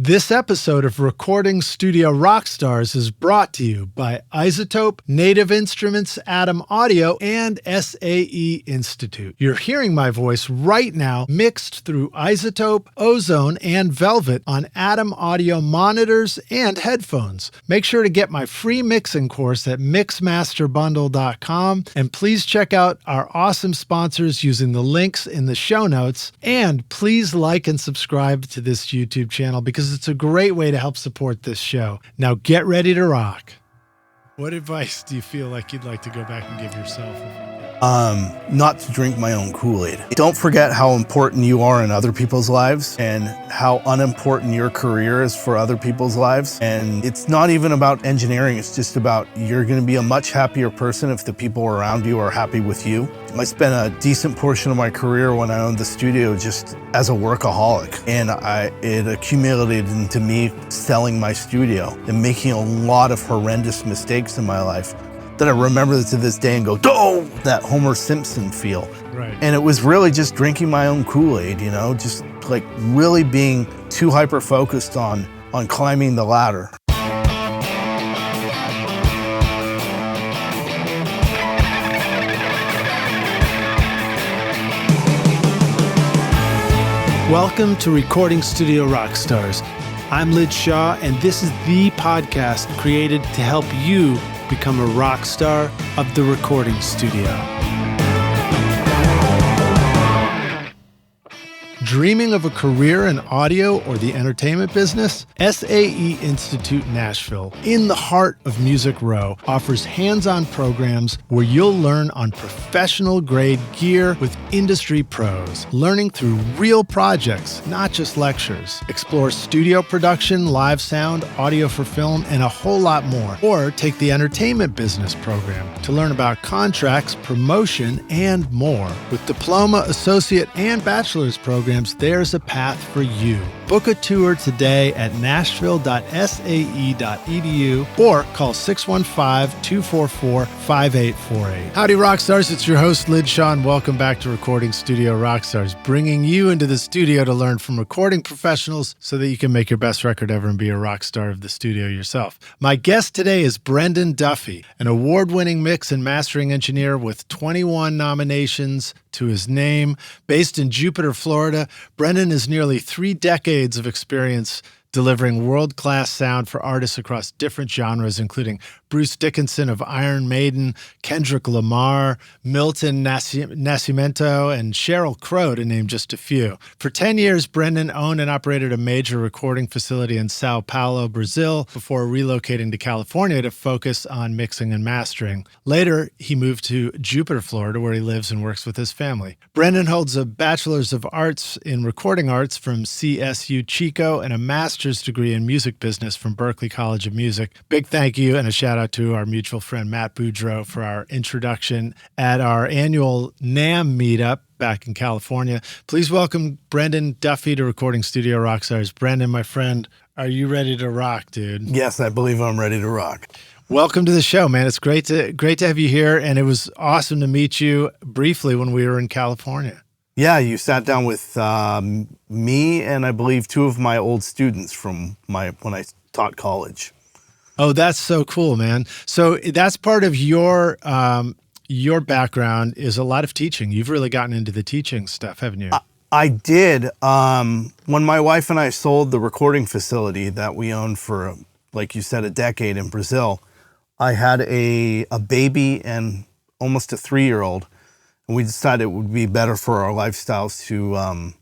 This episode of Recording Studio Rockstars is brought to you by Isotope, Native Instruments, Atom Audio, and SAE Institute. You're hearing my voice right now mixed through Isotope, Ozone, and Velvet on Atom Audio monitors and headphones. Make sure to get my free mixing course at mixmasterbundle.com, and please check out our awesome sponsors using the links in the show notes. And please like and subscribe to this YouTube channel because it's a great way to help support this show. Now get ready to rock. What advice do you feel like you'd like to go back and give yourself? Not to drink my own Kool-Aid. Don't forget how important you are in other people's lives and how unimportant your career is for other people's lives. And it's not even about engineering. It's just about you're going to be a much happier person if the people around you are happy with you. I spent a decent portion of my career when I owned the studio just as a workaholic. And it accumulated into me selling my studio and making a lot of horrendous mistakes in my life that I remember to this day and go, oh, that Homer Simpson feel. Right. And it was really just drinking my own Kool-Aid, you know, just like really being too hyper-focused on climbing the ladder. Welcome to Recording Studio Rockstars. I'm Lid Shaw, and this is the podcast created to help you become a rock star of the recording studio. Dreaming of a career in audio or the entertainment business? SAE Institute Nashville, in the heart of Music Row, offers hands-on programs where you'll learn on professional-grade gear with industry pros, learning through real projects, not just lectures. Explore studio production, live sound, audio for film, and a whole lot more. Or take the entertainment business program to learn about contracts, promotion, and more. With diploma, associate, and bachelor's programs, there's a path for you. Book a tour today at nashville.sae.edu or call 615-244-5848. Howdy, Rockstars. It's your host, Lid Shaw, and welcome back to Recording Studio Rockstars, bringing you into the studio to learn from recording professionals so that you can make your best record ever and be a rock star of the studio yourself. My guest today is Brendan Duffey, an award-winning mix and mastering engineer with 21 nominations to his name. Based in Jupiter, Florida, Brendan has nearly 3 decades of experience delivering world-class sound for artists across different genres, including Bruce Dickinson of Iron Maiden, Kendrick Lamar, Milton Nascimento, and Sheryl Crow, to name just a few. For 10 years, Brendan owned and operated a major recording facility in Sao Paulo, Brazil, before relocating to California to focus on mixing and mastering. Later, he moved to Jupiter, Florida, where he lives and works with his family. Brendan holds a Bachelor's of Arts in Recording Arts from CSU Chico and a master's degree in music business from Berklee College of Music. Big thank you and a shout out to our mutual friend Matt Boudreau for our introduction at our annual NAMM meetup back in California. Please welcome Brendan Duffey to Recording Studio Rockstars. Brendan, my friend, are you ready to rock, dude? Yes, I believe I'm ready to rock. Welcome to the show, man. It's great to have you here, and it was awesome to meet you briefly when we were in California. Yeah, you sat down with me and I believe 2 of my old students from when I taught college. Oh, that's so cool, man. So that's part of your background is a lot of teaching. You've really gotten into the teaching stuff, haven't you? I did. When my wife and I sold the recording facility that we owned for, like you said, a decade in Brazil, I had a baby and almost a 3-year-old. And we decided it would be better for our lifestyles to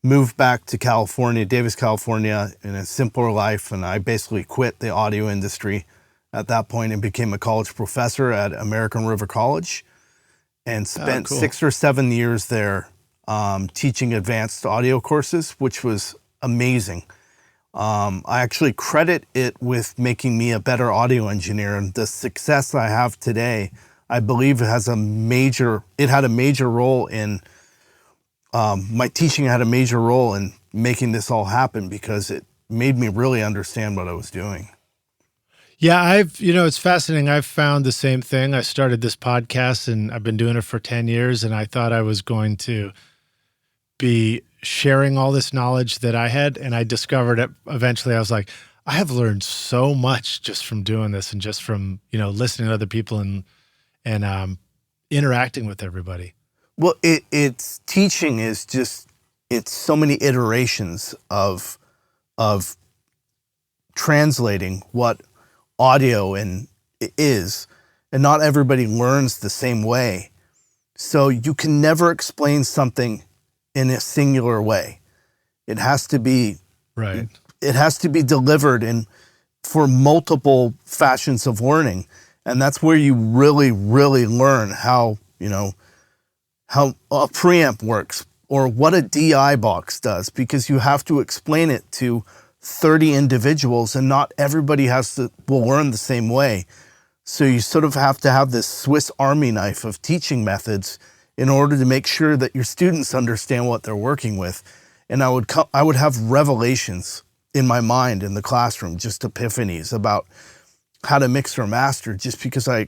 move back to California, Davis, California, in a simpler life. And I basically quit the audio industry at that point and became a college professor at American River College and spent 6 or 7 years there teaching advanced audio courses, which was amazing. I actually credit it with making me a better audio engineer, and the success I have today, I believe it had a major role in, my teaching had a major role in making this all happen because it made me really understand what I was doing. Yeah, it's fascinating. I've found the same thing. I started this podcast and I've been doing it for 10 years, and I thought I was going to be sharing all this knowledge that I had. And I discovered it eventually. I was like, I have learned so much just from doing this and just from, listening to other people and interacting with everybody. Well, it's teaching is just, it's so many iterations of translating what audio is, and not everybody learns the same way. So you can never explain something in a singular way. It has to be right. It has to be delivered for multiple fashions of learning, and that's where you really, really learn how a preamp works or what a DI box does, because you have to explain it to 30 individuals, and not everybody will learn the same way. So you sort of have to have this Swiss Army knife of teaching methods in order to make sure that your students understand what they're working with. And I would have revelations in my mind in the classroom, just epiphanies about how to mix or master, just because I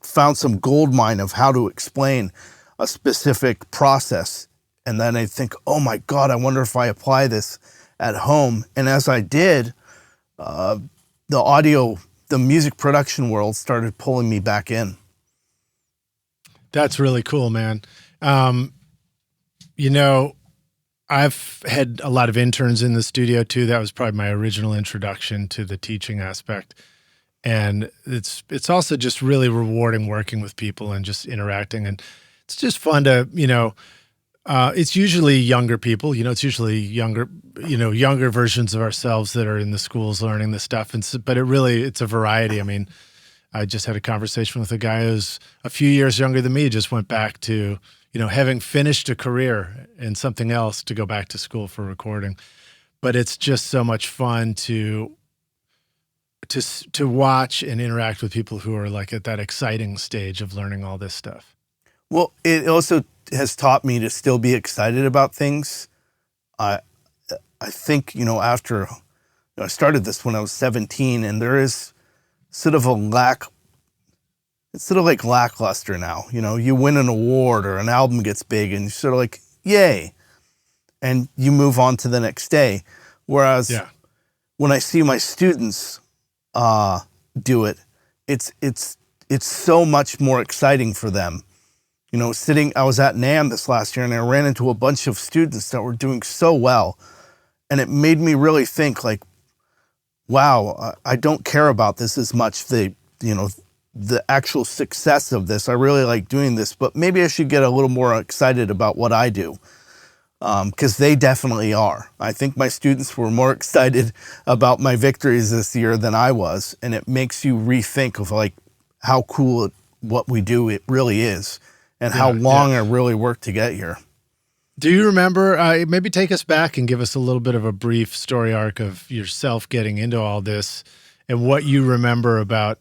found some gold mine of how to explain a specific process. And then I think, oh my God, I wonder if I apply this at home. And as I did, the music production world started pulling me back in. That's really cool, man. I've had a lot of interns in the studio too. That was probably my original introduction to the teaching aspect. And it's also just really rewarding working with people and just interacting. And it's just fun to, it's usually younger people, it's usually younger versions of ourselves that are in the schools learning this stuff. But it's a variety. I mean, I just had a conversation with a guy who's a few years younger than me, just went back to, having finished a career in something else to go back to school for recording. But it's just so much fun to watch and interact with people who are like at that exciting stage of learning all this stuff. Well, it also has taught me to still be excited about things. I think, after I started this when I was 17, and there is sort of a it's sort of like lackluster now. You win an award or an album gets big and you're sort of like, yay. And you move on to the next day. Whereas when I see my students do it, it's so much more exciting for them. I was at NAMM this last year and I ran into a bunch of students that were doing so well. And it made me really think like, wow, I don't care about this as much, the actual success of this. I really like doing this, but maybe I should get a little more excited about what I do. Because they definitely are. I think my students were more excited about my victories this year than I was. And it makes you rethink of like how cool what we do it really is and how long I really worked to get here. Do you remember, maybe take us back and give us a little bit of a brief story arc of yourself getting into all this and what you remember about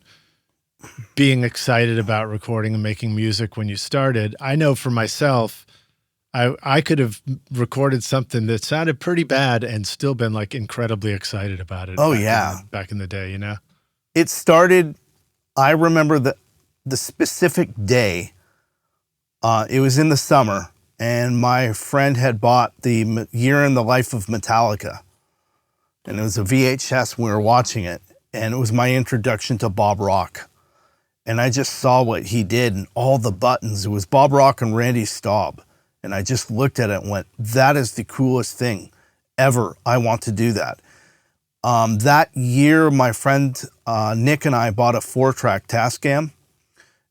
being excited about recording and making music when you started. I know for myself, I could have recorded something that sounded pretty bad and still been like incredibly excited about it. Oh, back in the day, It started, I remember the specific day. It was in the summer, and my friend had bought the Year in the Life of Metallica. And it was a VHS, we were watching it, and it was my introduction to Bob Rock. And I just saw what he did and all the buttons. It was Bob Rock and Randy Staub. And I just looked at it and went, that is the coolest thing ever. I want to do that. That year, my friend Nick and I bought a 4-track Tascam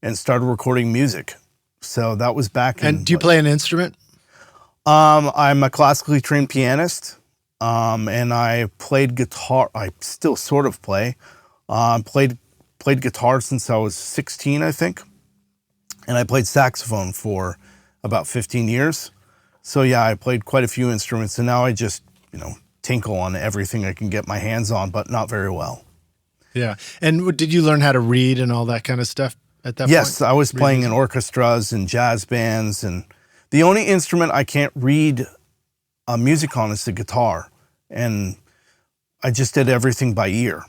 and started recording music. So that was back in... And do you play an instrument? I'm a classically trained pianist, and I played guitar. I still sort of play. Played guitar since I was 16, I think. And I played saxophone for about 15 years. So yeah, I played quite a few instruments, and now I just, tinkle on everything I can get my hands on, but not very well. Yeah. And did you learn how to read and all that kind of stuff at that point? Yes, I was playing in orchestras and jazz bands, and the only instrument I can't read music on is the guitar. And I just did everything by ear.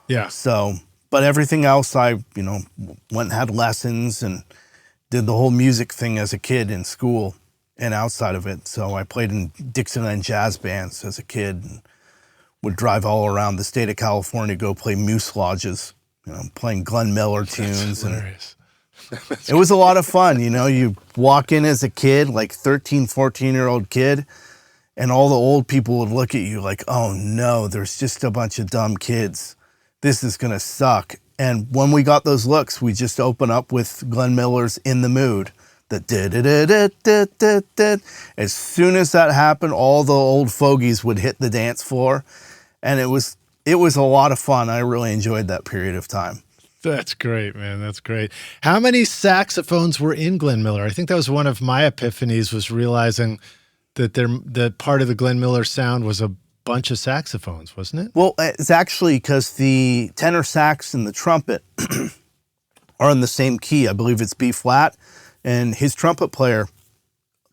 Yeah. So, but everything else I, went and had lessons and did the whole music thing as a kid in school. and outside of it. So I played in Dixieland jazz bands as a kid and would drive all around the state of California, go play moose lodges, playing Glenn Miller tunes. And it was a lot of fun. You walk in as a kid, like 13, 14-year-old kid, and all the old people would look at you like, oh no, there's just a bunch of dumb kids. This is going to suck. And when we got those looks, we just open up with Glenn Miller's In the Mood. The da-da-da-da-da-da-da. As soon as that happened, all the old fogies would hit the dance floor. And it was a lot of fun. I really enjoyed that period of time. That's great, man. That's great. How many saxophones were in Glenn Miller? I think that was one of my epiphanies, was realizing that part of the Glenn Miller sound was a bunch of saxophones, wasn't it? Well, it's actually because the tenor sax and the trumpet are in the same key. I believe it's B flat, and his trumpet player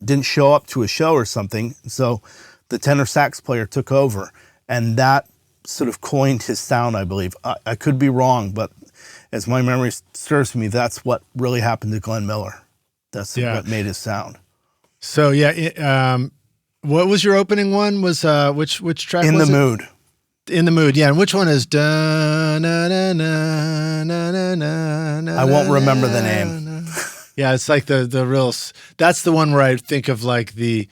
didn't show up to a show or something, so the tenor sax player took over, and that sort of coined his sound, I believe. I could be wrong, but as my memory serves me, that's what really happened to Glenn Miller. That's what made his sound. So what was your opening one? Was which track? In was the it? Mood. In the Mood, yeah. And which one is da na na na na na na? I won't remember the name. Yeah, it's like the real. That's the one where I think of like the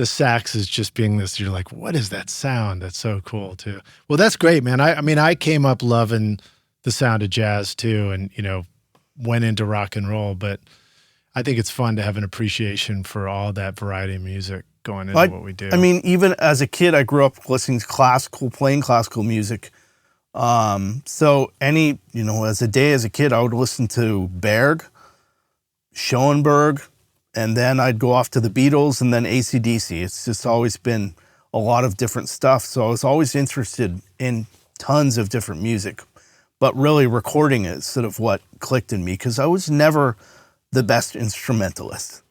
sax as just being this. You're like, what is that sound? That's so cool too. Well, that's great, man. I mean, I came up loving the sound of jazz too, and went into rock and roll, but I think it's fun to have an appreciation for all that variety of music going into what we do. I mean, even as a kid, I grew up listening to playing classical music. So as a kid, I would listen to Berg, Schoenberg, and then I'd go off to the Beatles and then AC/DC. It's just always been a lot of different stuff. So I was always interested in tons of different music, but really recording is sort of what clicked in me, because I was never the best instrumentalist.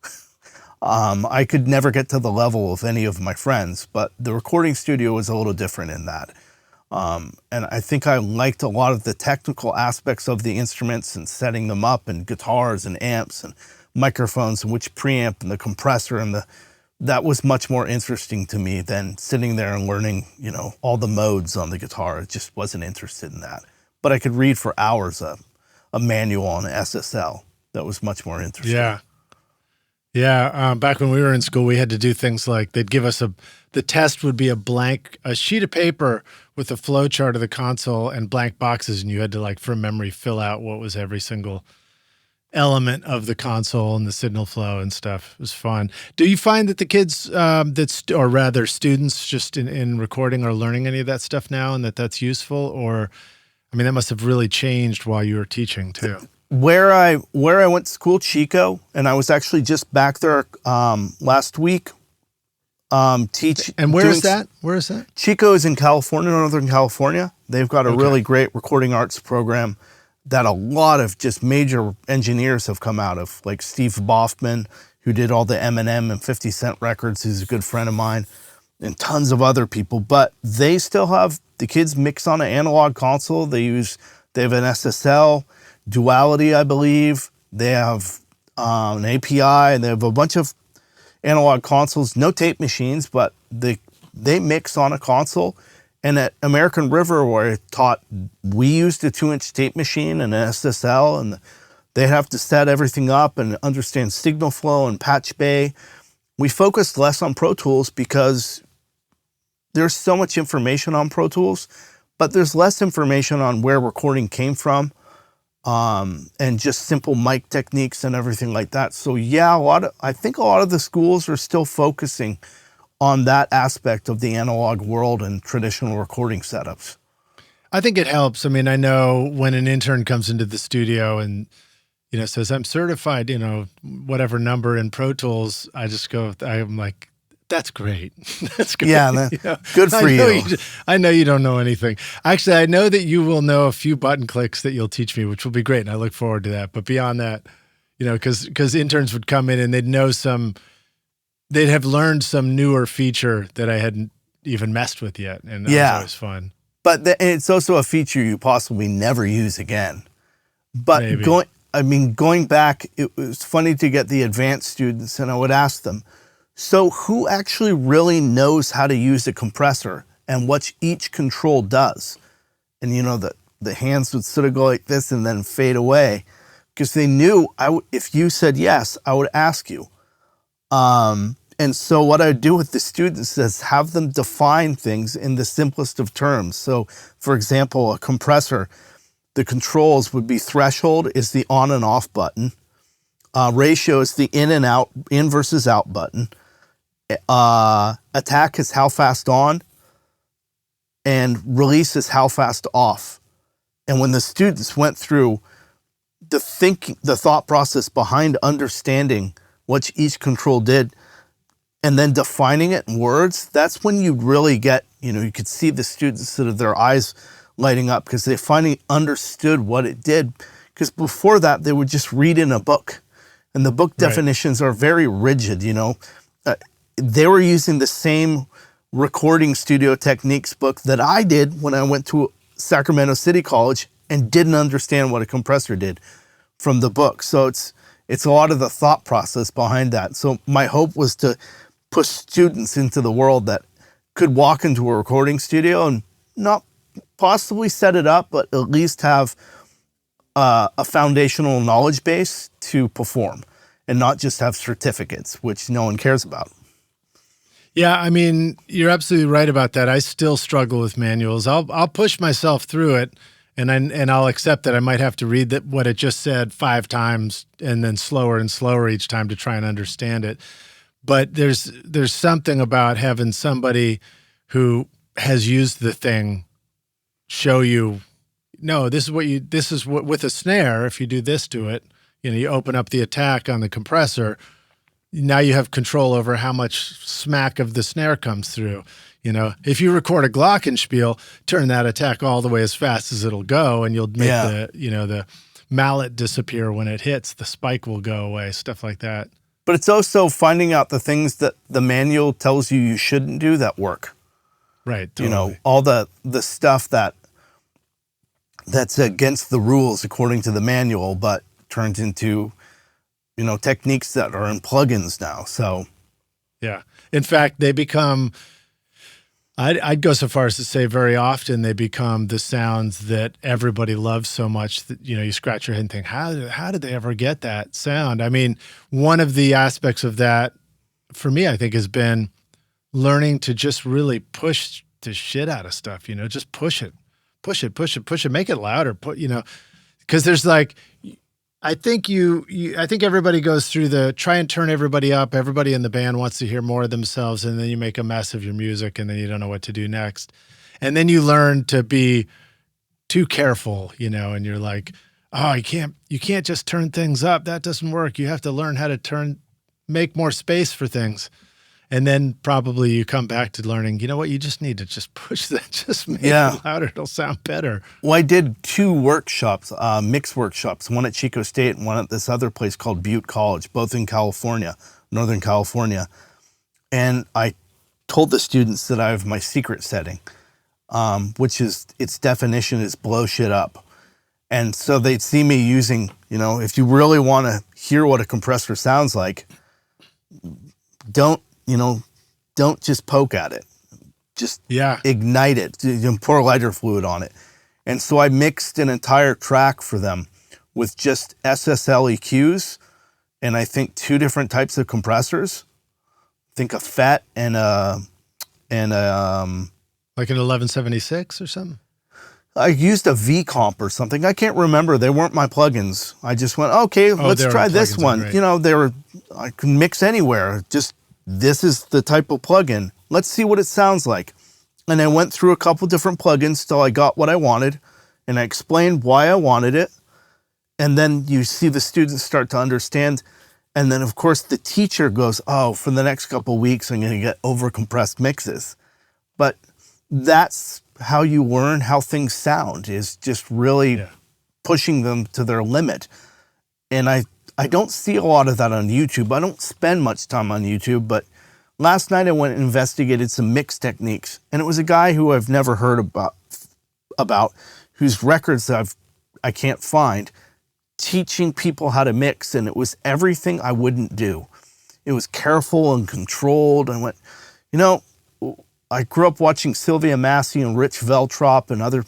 I could never get to the level of any of my friends, but the recording studio was a little different in that. And I think I liked a lot of the technical aspects of the instruments and setting them up, and guitars and amps and microphones and which preamp and the compressor, and that was much more interesting to me than sitting there and learning, all the modes on the guitar. I just wasn't interested in that. But I could read for hours a manual on an SSL. That was much more interesting. Yeah. Yeah. Back when we were in school, we had to do things like they'd give us the test would be a sheet of paper with a flow chart of the console and blank boxes. And you had to, like, from memory, fill out what was every single element of the console and the signal flow and stuff. It was fun. Do you find that the kids or rather students just in recording are learning any of that stuff now, and that's useful? Or, I mean, that must have really changed while you were teaching too. Where I went to school, Chico, and I was actually just back there last week teaching. And where is that? Where is that? Chico is in California, Northern California. They've got a really great recording arts program that a lot of just major engineers have come out of, like Steve Boffman, who did all the Eminem and 50 Cent records, who's a good friend of mine, and tons of other people. But they still have the kids mix on an analog console. They have an SSL. Duality, I believe. They have an API, and they have a bunch of analog consoles, no tape machines, but they mix on a console. And at American River, where I taught, we used a 2-inch tape machine and an SSL, and they have to set everything up and understand signal flow and patch bay. We focused less on Pro Tools because there's so much information on Pro Tools, but there's less information on where recording came from. And just simple mic techniques and everything like that. So yeah, I think a lot of the schools are still focusing on that aspect of the analog world and traditional recording setups. I think it helps. I mean, I know when an intern comes into the studio and, says, I'm certified, whatever number in Pro Tools, I'm like, that's great. That's great. Yeah, good for you. I know you don't know anything. Actually, I know that you will know a few button clicks that you'll teach me, which will be great, and I look forward to that. But beyond that, because interns would come in and they'd have learned some newer feature that I hadn't even messed with yet, and that was always fun. But it's also a feature you possibly never use again. But Maybe. going back, it was funny to get the advanced students, and I would ask them, So who actually really knows how to use a compressor and what each control does? And the hands would sort of go like this and then fade away, because they knew if you said yes, I would ask you. And so what I do with the students is have them define things in the simplest of terms. So, for example, a compressor, the controls would be threshold is the on and off button. Ratio is the in versus out button. Attack is how fast on, and release is how fast off. And when the students went through the thought process behind understanding what each control did, and then defining it in words, that's when you really get, you could see the students sort of their eyes lighting up, because they finally understood what it did. Because before that, they would just read in a book, and the book definitions are very rigid. They were using the same recording studio techniques book that I did when I went to Sacramento City College and didn't understand what a compressor did from the book. So it's a lot of the thought process behind that. So my hope was to push students into the world that could walk into a recording studio and not possibly set it up, but at least have a foundational knowledge base to perform, and not just have certificates, which no one cares about. Yeah, I mean, you're absolutely right about that. I still struggle with manuals. I'll push myself through it, and I'll accept that I might have to read what it just said 5 times, and then slower and slower each time to try and understand it. But there's something about having somebody who has used the thing show you, no, this is what with a snare, if you do this to it, you open up the attack on the compressor, now you have control over how much smack of the snare comes through. If you record a glockenspiel, turn that attack all the way as fast as it'll go, and you'll make the mallet disappear when it hits, the spike will go away, stuff like that. But it's also finding out the things that the manual tells you shouldn't do that work. Right. Totally. All the stuff that's against the rules according to the manual, but turns into, techniques that are in plugins now. So, yeah. In fact, they become, I'd go so far as to say very often they become the sounds that everybody loves so much that, you scratch your head and think, how did they ever get that sound? I mean, one of the aspects of that for me, I think, has been learning to just really push the shit out of stuff, just push it, make it louder, because there's I think I think everybody goes through the try and turn everybody up. Everybody in the band wants to hear more of themselves, and then you make a mess of your music, and then you don't know what to do next. And then you learn to be too careful, and you're like, oh, you can't just turn things up. That doesn't work. You have to learn how to make more space for things. And then probably you come back to learning, what, you just need to just push that, just make it louder. It'll sound better. Well, I did 2 workshops, mix workshops, one at Chico State and one at this other place called Butte College, both in California, Northern California. And I told the students that I have my secret setting, which is, its definition is blow shit up. And so they'd see me using, if you really want to hear what a compressor sounds like, don't just poke at it. Just ignite it. Pour lighter fluid on it. And so I mixed an entire track for them with just SSL EQs and I think 2 different types of compressors. I think a FET and like an 1176 or something? I used a V-Comp or something. I can't remember. They weren't my plugins. I just went, okay, let's try this one. I can mix anywhere. Just, this is the type of plugin. Let's see what it sounds like. And I went through a couple different plugins till I got what I wanted, and I explained why I wanted it. And then you see the students start to understand. And then, of course, the teacher goes, oh, for the next couple of weeks, I'm going to get overcompressed mixes. But that's how you learn how things sound, is just really pushing them to their limit. And I don't see a lot of that on YouTube. I don't spend much time on YouTube, but last night I went and investigated some mix techniques, and it was a guy who I've never heard about whose records I can't find, teaching people how to mix, and it was everything I wouldn't do. It was careful and controlled. I went, you know, I grew up watching Sylvia Massey and Rich Veltrop and other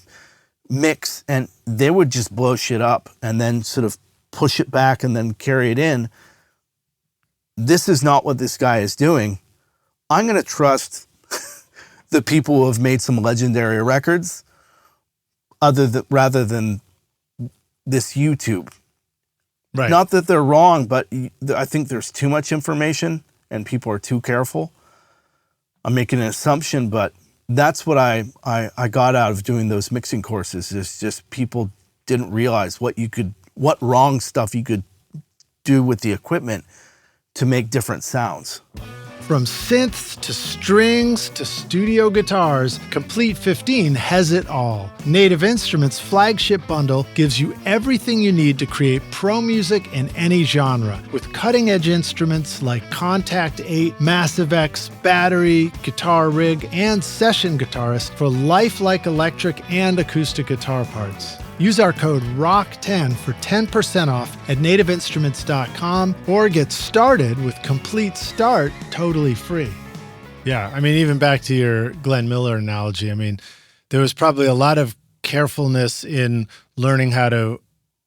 mix, and they would just blow shit up and then sort of push it back and then carry it in. This is not what this guy is doing. I'm going to trust the people who have made some legendary records rather than this YouTube. Right. Not that they're wrong, but I think there's too much information and people are too careful. I'm making an assumption, but that's what I got out of doing those mixing courses, is just people didn't realize what wrong stuff you could do with the equipment to make different sounds. From synths to strings to studio guitars, Complete 15 has it all. Native Instruments' flagship bundle gives you everything you need to create pro music in any genre, with cutting-edge instruments like Contact 8, Massive X, battery, guitar rig, and session guitarist for lifelike electric and acoustic guitar parts. Use our code ROCK10 for 10% off at nativeinstruments.com or get started with Complete Start totally free. Yeah, I mean, even back to your Glenn Miller analogy, I mean, there was probably a lot of carefulness in learning how to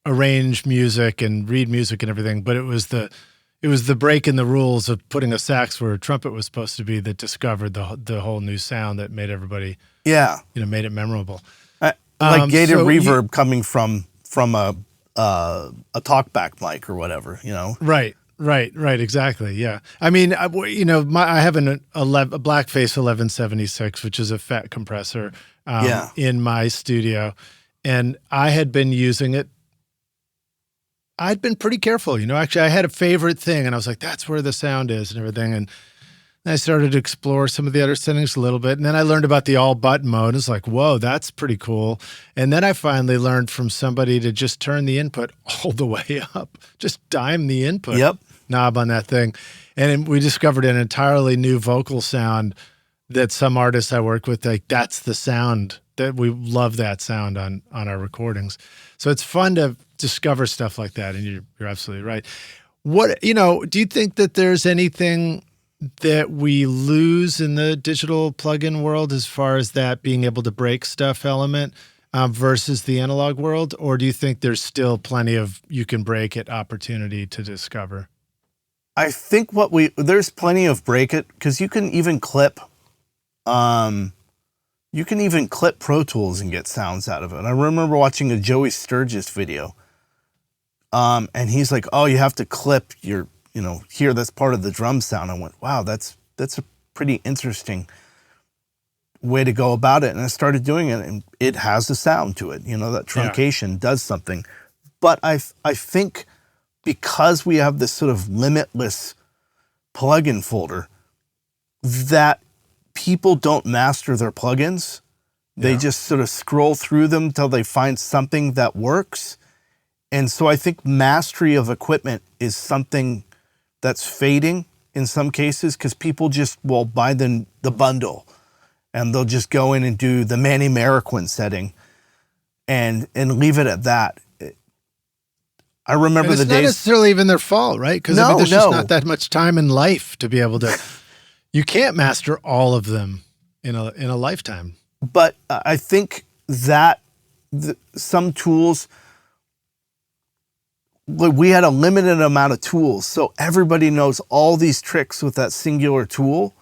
arrange music and read music and everything, but it was the break in the rules of putting a sax where a trumpet was supposed to be that discovered the whole new sound that made everybody, made it memorable. Like gated reverb coming from a talkback mic or whatever, you know? Right, exactly, yeah. I mean, I have a Blackface 1176, which is a FET compressor in my studio, and I had been using it. I'd been pretty careful, actually I had a favorite thing, and I was like, that's where the sound is and everything, and I started to explore some of the other settings a little bit. And then I learned about the all button mode. It's like, whoa, that's pretty cool. And then I finally learned from somebody to just turn the input all the way up, just dime the input knob on that thing. And we discovered an entirely new vocal sound that some artists I work with, like, that's the sound that we love, that sound on our recordings. So it's fun to discover stuff like that. And you're absolutely right. What, do you think that there's anything that we lose in the digital plugin world as far as that being able to break stuff element versus the analog world? Or do you think there's still plenty of you can break it opportunity to discover? I think there's plenty of break it, because you can even clip Pro Tools and get sounds out of it. I remember watching a Joey Sturgis video, and he's like, oh, you have to clip your here, that's part of the drum sound. I went, wow, that's a pretty interesting way to go about it. And I started doing it, and it has a sound to it. That truncation does something. But I think because we have this sort of limitless plugin folder, that people don't master their plugins. They just sort of scroll through them till they find something that works. And so I think mastery of equipment is something that's fading in some cases, because people just will buy the bundle and they'll just go in and do the Manny Marroquin setting and leave it at that. I remember the days. It's not necessarily even their fault, right? Because there's just not that much time in life to be able to. You can't master all of them in a lifetime. But I think that some tools. We had a limited amount of tools, so everybody knows all these tricks with that singular tool.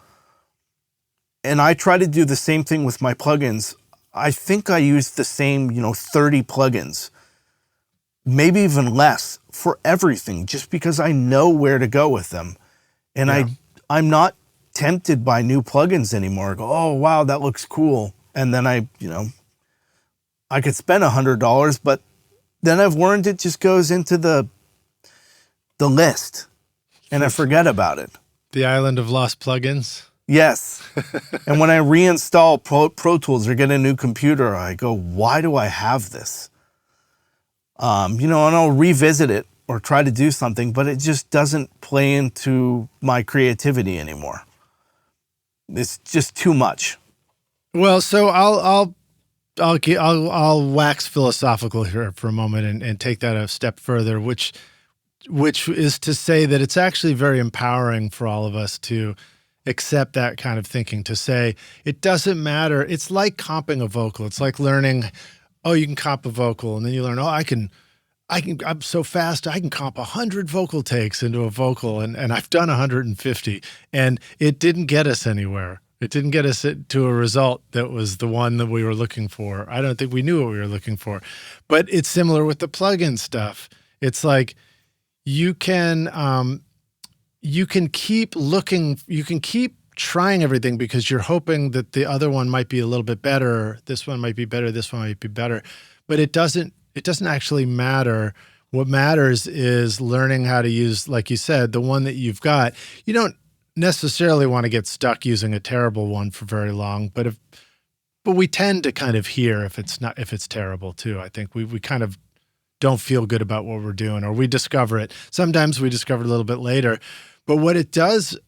And I try to do the same thing with my plugins. I think I use the same, 30 plugins, maybe even less, for everything, just because I know where to go with them. And I'm not tempted by new plugins anymore. I go, oh, wow, that looks cool. And then I could spend $100, but then I've learned it just goes into the list, and I forget about it. The island of lost plugins? Yes. And when I reinstall Pro Tools or get a new computer, I go, why do I have this? And I'll revisit it or try to do something, but it just doesn't play into my creativity anymore. It's just too much. Well, so I'll wax philosophical here for a moment and take that a step further, which which is to say that it's actually very empowering for all of us to accept that kind of thinking, to say it doesn't matter. It's like comping a vocal. It's like learning, oh, you can comp a vocal, and then you learn, oh, I'm so fast, I can comp 100 vocal takes into a vocal, and I've done 150, and it didn't get us anywhere. It didn't get us to a result that was the one that we were looking for. I don't think we knew what we were looking for. But it's similar with the plugin stuff. It's like you can keep looking, you can keep trying everything because you're hoping that the other one might be a little bit better. This one might be better. This one might be better. But it doesn't actually matter. What matters is learning how to use, like you said, the one that you've got. You don't necessarily want to get stuck using a terrible one for very long, but we tend to kind of hear if it's terrible too. I think we kind of don't feel good about what we're doing, or we discover it. Sometimes we discover it a little bit later. But what it does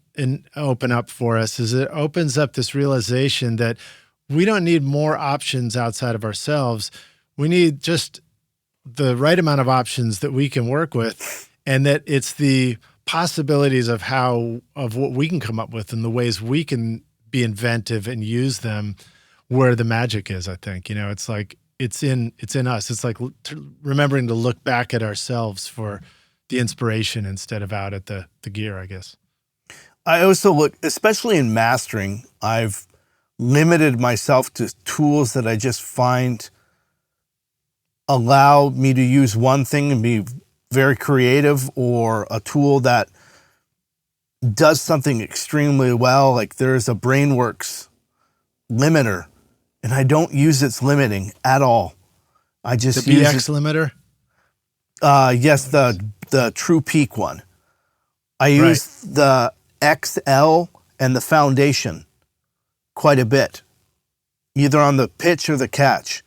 open up for us is it opens up this realization that we don't need more options outside of ourselves. We need just the right amount of options that we can work with, and that it's the possibilities of what we can come up with and the ways we can be inventive and use them where the magic is. I think, it's like, it's in us. It's like remembering to look back at ourselves for the inspiration instead of out at the gear, I guess. I also look, especially in mastering, I've limited myself to tools that I just find allow me to use one thing and be very creative, or a tool that does something extremely well. Like there's a BrainWorks limiter, and I don't use its limiting at all. I just the BX limiter? Yes, the True Peak one. I use the XL and the Foundation quite a bit, either on the pitch or the catch,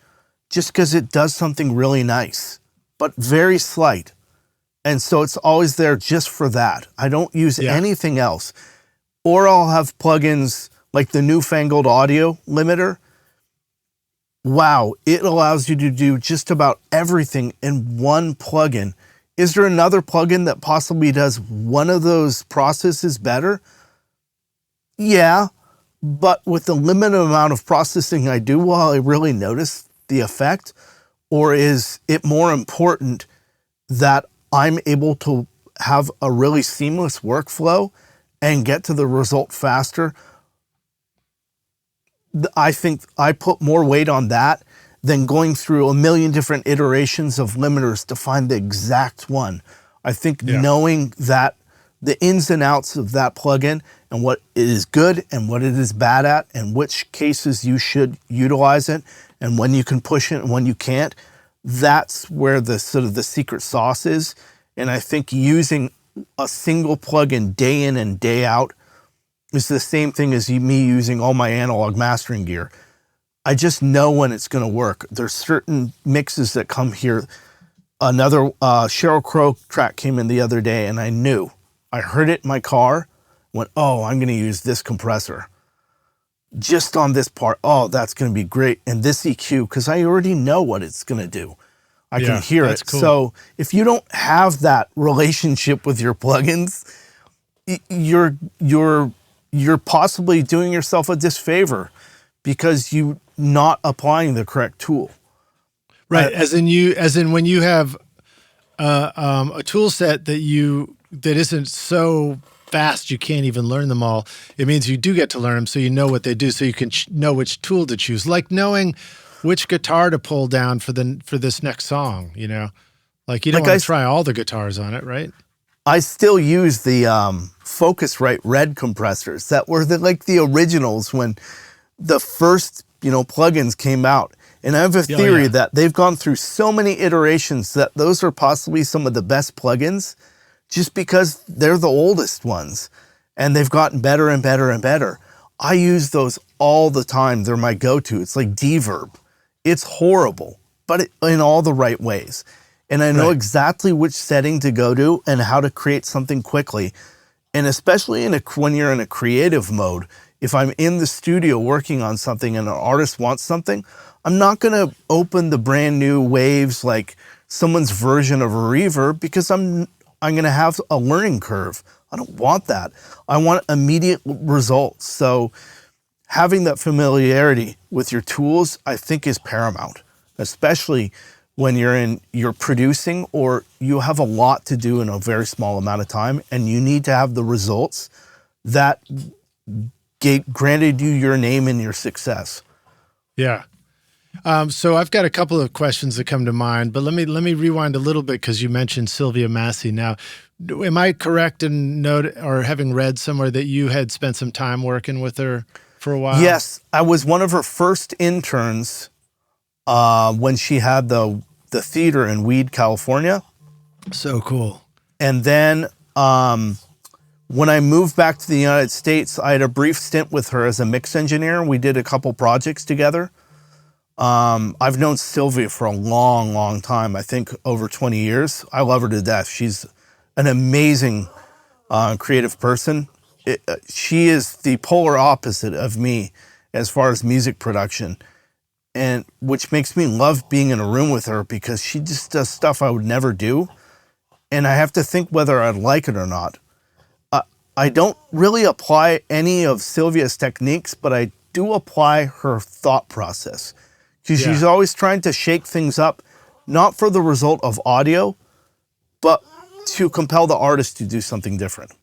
just because it does something really nice, but very slight. And so it's always there just for that. I don't use anything else. Or I'll have plugins like the newfangled audio limiter. Wow, it allows you to do just about everything in one plugin. Is there another plugin that possibly does one of those processes better? Yeah, but with the limited amount of processing I do, will I really notice the effect? Or is it more important that I'm able to have a really seamless workflow and get to the result faster? I think I put more weight on that than going through a million different iterations of limiters to find the exact one. I think knowing that the ins and outs of that plugin and what it is good and what it is bad at and which cases you should utilize it and when you can push it and when you can't, that's where the sort of the secret sauce is. And I think using a single plugin day in and day out is the same thing as me using all my analog mastering gear. I just know when it's going to work. There's certain mixes that come here. Another Sheryl Crow track came in the other day, and I knew. I heard it in my car, went, oh, I'm going to use this compressor. Just on this part, oh, that's going to be great. And this EQ, because I already know what it's going to do. I can hear it. Cool. So if you don't have that relationship with your plugins, you're possibly doing yourself a disfavor because you're not applying the correct tool. Right. As in when you have a tool set that isn't so fast you can't even learn them all, it means you do get to learn them so you know what they do, so you can know which tool to choose. Like knowing which guitar to pull down for this next song, Like you don't want to try all the guitars on it, right? I still use the Focusrite red compressors that were the originals when the first, plugins came out. And I have a theory that they've gone through so many iterations that those are possibly some of the best plugins just because they're the oldest ones and they've gotten better and better and better. I use those all the time. They're my go-to. It's like Deverb. It's horrible, but in all the right ways. And I know exactly which setting to go to and how to create something quickly. And especially when you're in a creative mode, if I'm in the studio working on something and an artist wants something, I'm not going to open the brand new waves like someone's version of a reverb because I'm I'm going to have a learning curve. I don't want that. I want immediate results. So having that familiarity with your tools, I think, is paramount, especially when you're producing or you have a lot to do in a very small amount of time, and you need to have the results that granted you your name and your success. Yeah. So I've got a couple of questions that come to mind, but let me rewind a little bit because you mentioned Sylvia Massey. Now, am I correct in having read somewhere that you had spent some time working with her for a while? Yes, I was one of her first interns when she had the theater in Weed, California. So cool. And then when I moved back to the United States, I had a brief stint with her as a mix engineer. We did a couple projects together. I've known Sylvia for a long, long time. I think over 20 years. I love her to death. She's an amazing creative person. She is the polar opposite of me as far as music production, and which makes me love being in a room with her because she just does stuff I would never do. And I have to think whether I'd like it or not. I don't really apply any of Sylvia's techniques, but I do apply her thought process. Because she's always trying to shake things up, not for the result of audio, but to compel the artist to do something different.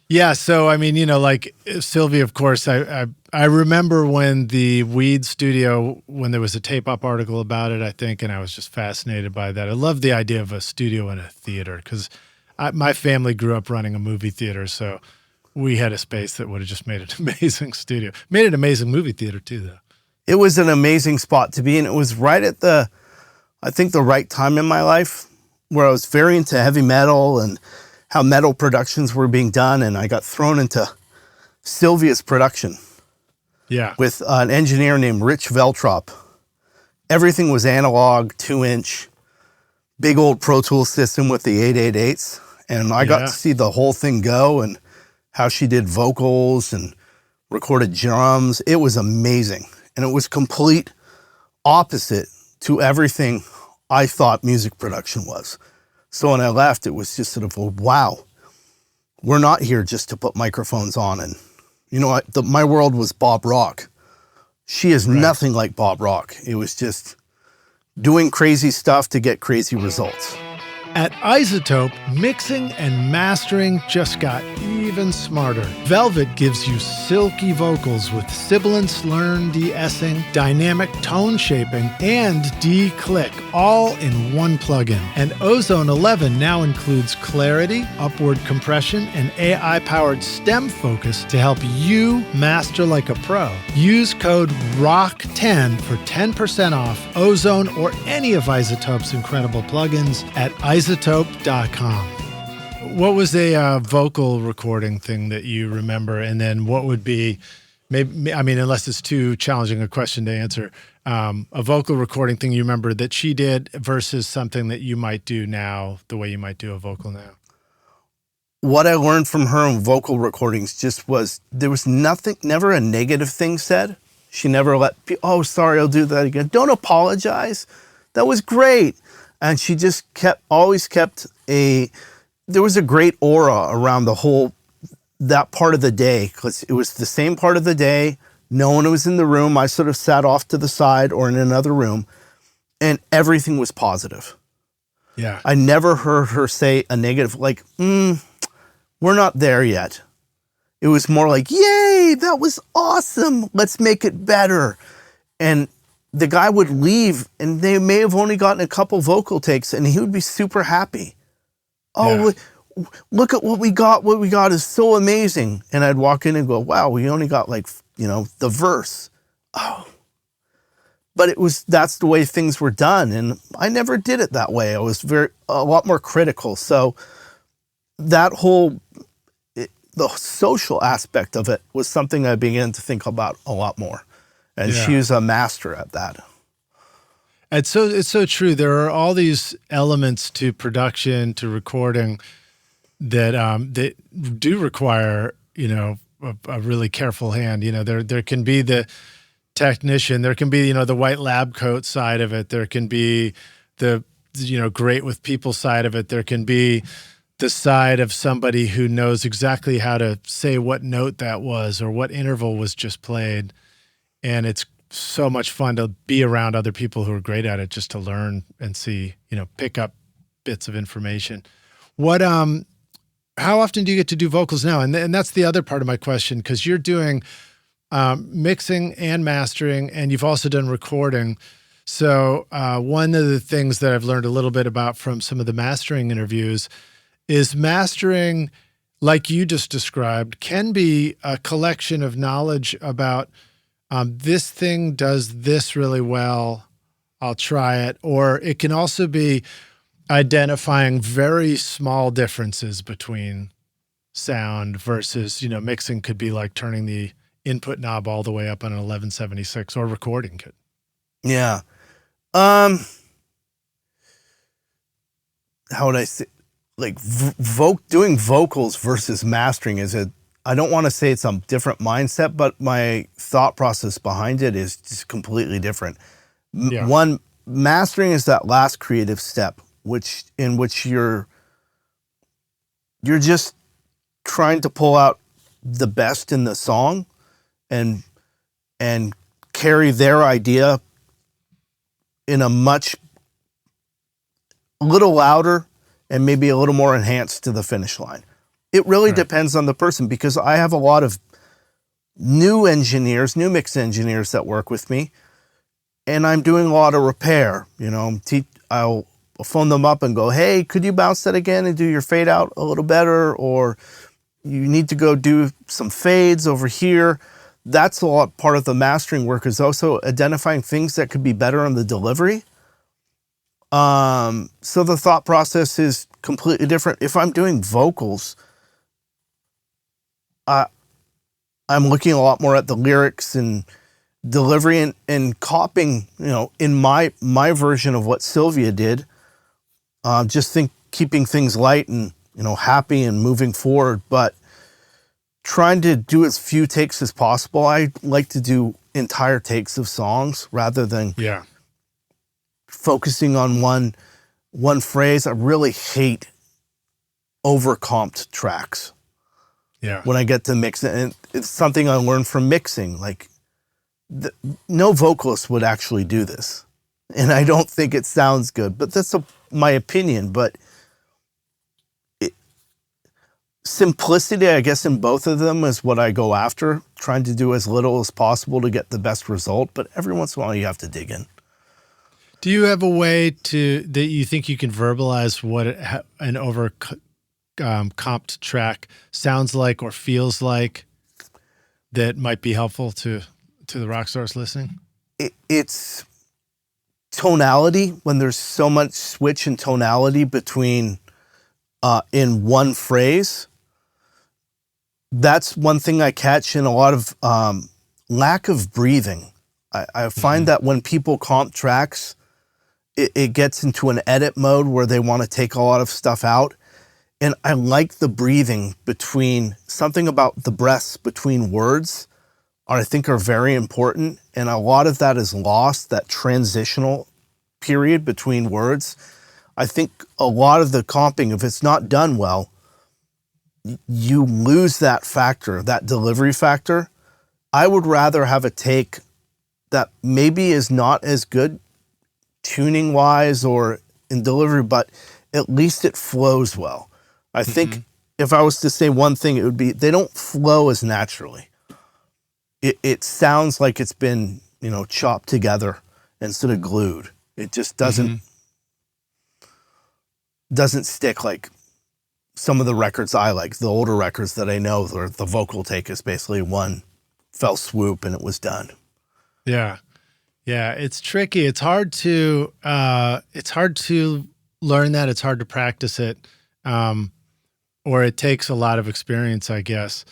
Yeah, so I mean, like Sylvia, of course, I remember when the Weed studio, when there was a Tape Up article about it, I think, and I was just fascinated by that. I love the idea of a studio and a theater because my family grew up running a movie theater, so we had a space that would have just made an amazing studio. Made an amazing movie theater too, though. It was an amazing spot to be in. It was right at the right time in my life where I was very into heavy metal and how metal productions were being done. And I got thrown into Sylvia's production with an engineer named Rich Veltrop. Everything was analog, 2-inch, big old Pro Tools system with the 888s. And I got to see the whole thing go and how she did vocals and recorded drums. It was amazing. And it was complete opposite to everything I thought music production was. So when I left, it was just sort of, wow, we're not here just to put microphones on. And, my world was Bob Rock. She is nothing like Bob Rock. It was just doing crazy stuff to get crazy results. At Isotope, mixing and mastering just got even smarter. Velvet gives you silky vocals with sibilant slurn de-essing, dynamic tone shaping, and de-click, all in one plugin. And Ozone 11 now includes clarity, upward compression, and AI-powered stem focus to help you master like a pro. Use code ROCK10 for 10% off Ozone or any of Isotope's incredible plugins at isotope.com. What was a vocal recording thing that you remember? And then what would be, maybe, I mean, unless it's too challenging a question to answer, a vocal recording thing you remember that she did versus something that you might do now, the way you might do a vocal now? What I learned from her in vocal recordings just was there was never a negative thing said. She never oh, sorry, I'll do that again. Don't apologize. That was great. And she just always kept there was a great aura around that part of the day, because it was the same part of the day. No one was in the room. I sort of sat off to the side or in another room, and everything was positive. Yeah. I never heard her say a negative, like, we're not there yet. It was more like, yay, that was awesome. Let's make it better. And the guy would leave, and they may have only gotten a couple vocal takes, and he would be super happy. Oh, look at what we got. What we got is so amazing. And I'd walk in and go, wow, we only got the verse. Oh. But that's the way things were done. And I never did it that way. I was a lot more critical. So that the social aspect of it was something I began to think about a lot more. And she was a master at that. It's so true. There are all these elements to production, to recording that do require, a really careful hand. There can be the technician, there can be, the white lab coat side of it. There can be the, great with people side of it. There can be the side of somebody who knows exactly how to say what note that was or what interval was just played. And it's so much fun to be around other people who are great at it, just to learn and see, pick up bits of information. How often do you get to do vocals now? And that's the other part of my question, because you're doing mixing and mastering, and you've also done recording. So one of the things that I've learned a little bit about from some of the mastering interviews is mastering, like you just described, can be a collection of knowledge about this thing does this really well, I'll try it. Or it can also be identifying very small differences between sound versus, mixing could be like turning the input knob all the way up on an 1176, or recording could. Yeah. How would I say, like doing vocals versus mastering I don't want to say it's a different mindset, but my thought process behind it is just completely different. Yeah. One, mastering is that last creative step, in which you're just trying to pull out the best in the song and carry their idea in a little louder and maybe a little more enhanced to the finish line. It really depends on the person, because I have a lot of new mix engineers that work with me, and I'm doing a lot of repair. I'll phone them up and go, hey, could you bounce that again and do your fade out a little better? Or you need to go do some fades over here. That's a lot part of the mastering work, is also identifying things that could be better on the delivery. So the thought process is completely different. If I'm doing vocals, I'm looking a lot more at the lyrics and delivery and copying, in my version of what Sylvia did. Keeping things light and, happy and moving forward, but trying to do as few takes as possible. I like to do entire takes of songs rather than focusing on one phrase. I really hate overcomped tracks. Yeah. When I get to mix it, and it's something I learned from mixing. Like, no vocalist would actually do this, and I don't think it sounds good. But that's my opinion. But simplicity, I guess, in both of them is what I go after. Trying to do as little as possible to get the best result. But every once in a while, you have to dig in. Do you have a way that you think you can verbalize what an comped track sounds like or feels like that might be helpful to the rock stars listening? It's tonality. When there's so much switch in tonality between in one phrase, that's one thing I catch in a lot of lack of breathing. I find that when people comp tracks, it gets into an edit mode where they want to take a lot of stuff out. And I like the breathing between, something about the breaths between words I think are very important. And a lot of that is lost, that transitional period between words. I think a lot of the comping, if it's not done well, you lose that factor, that delivery factor. I would rather have a take that maybe is not as good tuning wise or in delivery, but at least it flows well. I think if I was to say one thing, it would be they don't flow as naturally. It sounds like it's been, chopped together instead of glued. It just doesn't stick like some of the records I like, the older records that I know, where the vocal take is basically one fell swoop and it was done. Yeah. Yeah. It's tricky. It's hard to learn that. It's hard to practice it. Or it takes a lot of experience, I guess.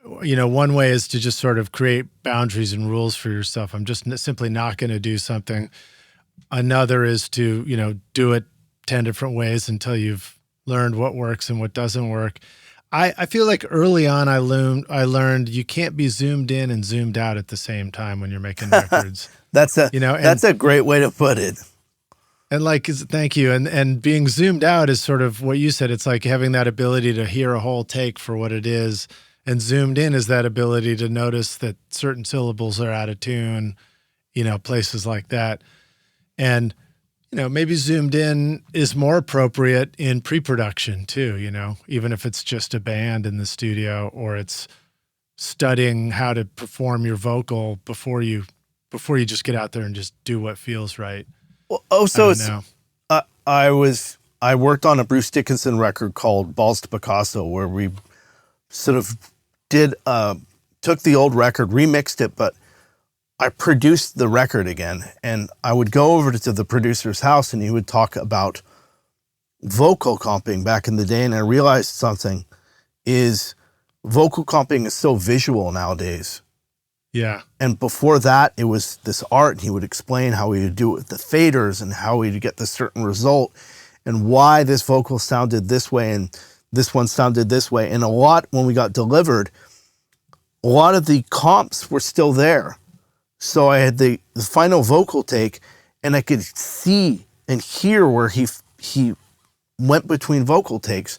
One way is to just sort of create boundaries and rules for yourself. I'm just simply not going to do something. Another is to, do it 10 different ways until you've learned what works and what doesn't work. I feel like early on I learned you can't be zoomed in and zoomed out at the same time when you're making records. That's a great way to put it. And thank you. And being zoomed out is sort of what you said. It's like having that ability to hear a whole take for what it is. And zoomed in is that ability to notice that certain syllables are out of tune, places like that. And, maybe zoomed in is more appropriate in pre-production too, even if it's just a band in the studio or it's studying how to perform your vocal before you just get out there and just do what feels right. Well, I worked on a Bruce Dickinson record called Balls to Picasso, where we sort of took the old record, remixed it, but I produced the record again. And I would go over to the producer's house and he would talk about vocal comping back in the day. And I realized something is vocal comping is so visual nowadays. Yeah. And before that, it was this art, and he would explain how he would do it with the faders and how he'd get the certain result and why this vocal sounded this way and this one sounded this way. And when we got delivered, a lot of the comps were still there. So I had the final vocal take, and I could see and hear where he went between vocal takes.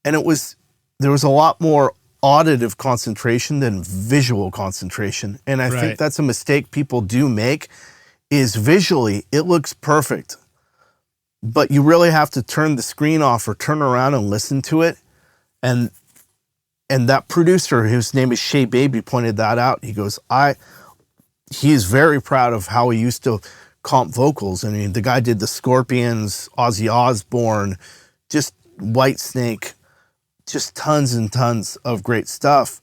And there was a lot more auditive concentration than visual concentration. And I think that's a mistake people do make, is visually it looks perfect, but you really have to turn the screen off or turn around and listen to it. And that producer, whose name is Shea Baby, pointed that out. He goes, he is very proud of how he used to comp vocals. I mean, the guy did the Scorpions, Ozzy Osbourne, just Whitesnake, just tons and tons of great stuff.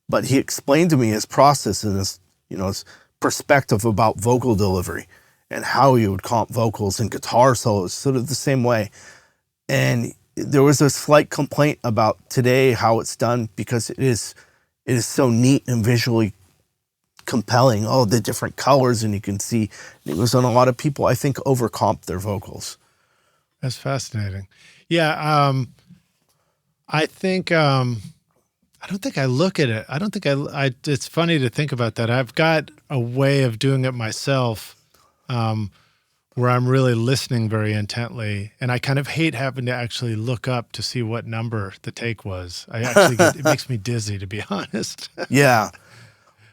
But he explained to me his process and his perspective about vocal delivery and how he would comp vocals and guitar solos, sort of the same way. And there was a slight complaint about today how it's done, because it is so neat and visually compelling. Oh, the different colors, and you can see. It was on a lot of people, I think, overcomp their vocals. That's fascinating. Yeah. I think, I don't think I look at it. I don't think it's funny to think about that. I've got a way of doing it myself, where I'm really listening very intently, and I kind of hate having to actually look up to see what number the take was. It makes me dizzy, to be honest. Yeah.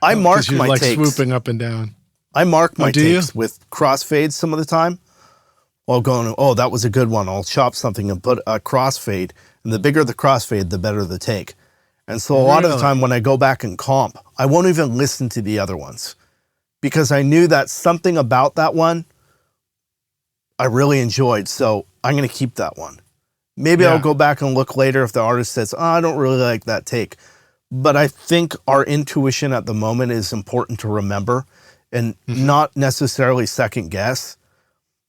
I mark my like takes. Swooping up and down. I mark my takes with crossfades some of the time. While going, that was a good one. I'll chop something and put a crossfade. And the bigger the crossfade, the better the take. And so a lot of the time when I go back and comp, I won't even listen to the other ones, because I knew that something about that one I really enjoyed. So I'm going to keep that one. Maybe I'll go back and look later if the artist says, I don't really like that take. But I think our intuition at the moment is important to remember and not necessarily second guess.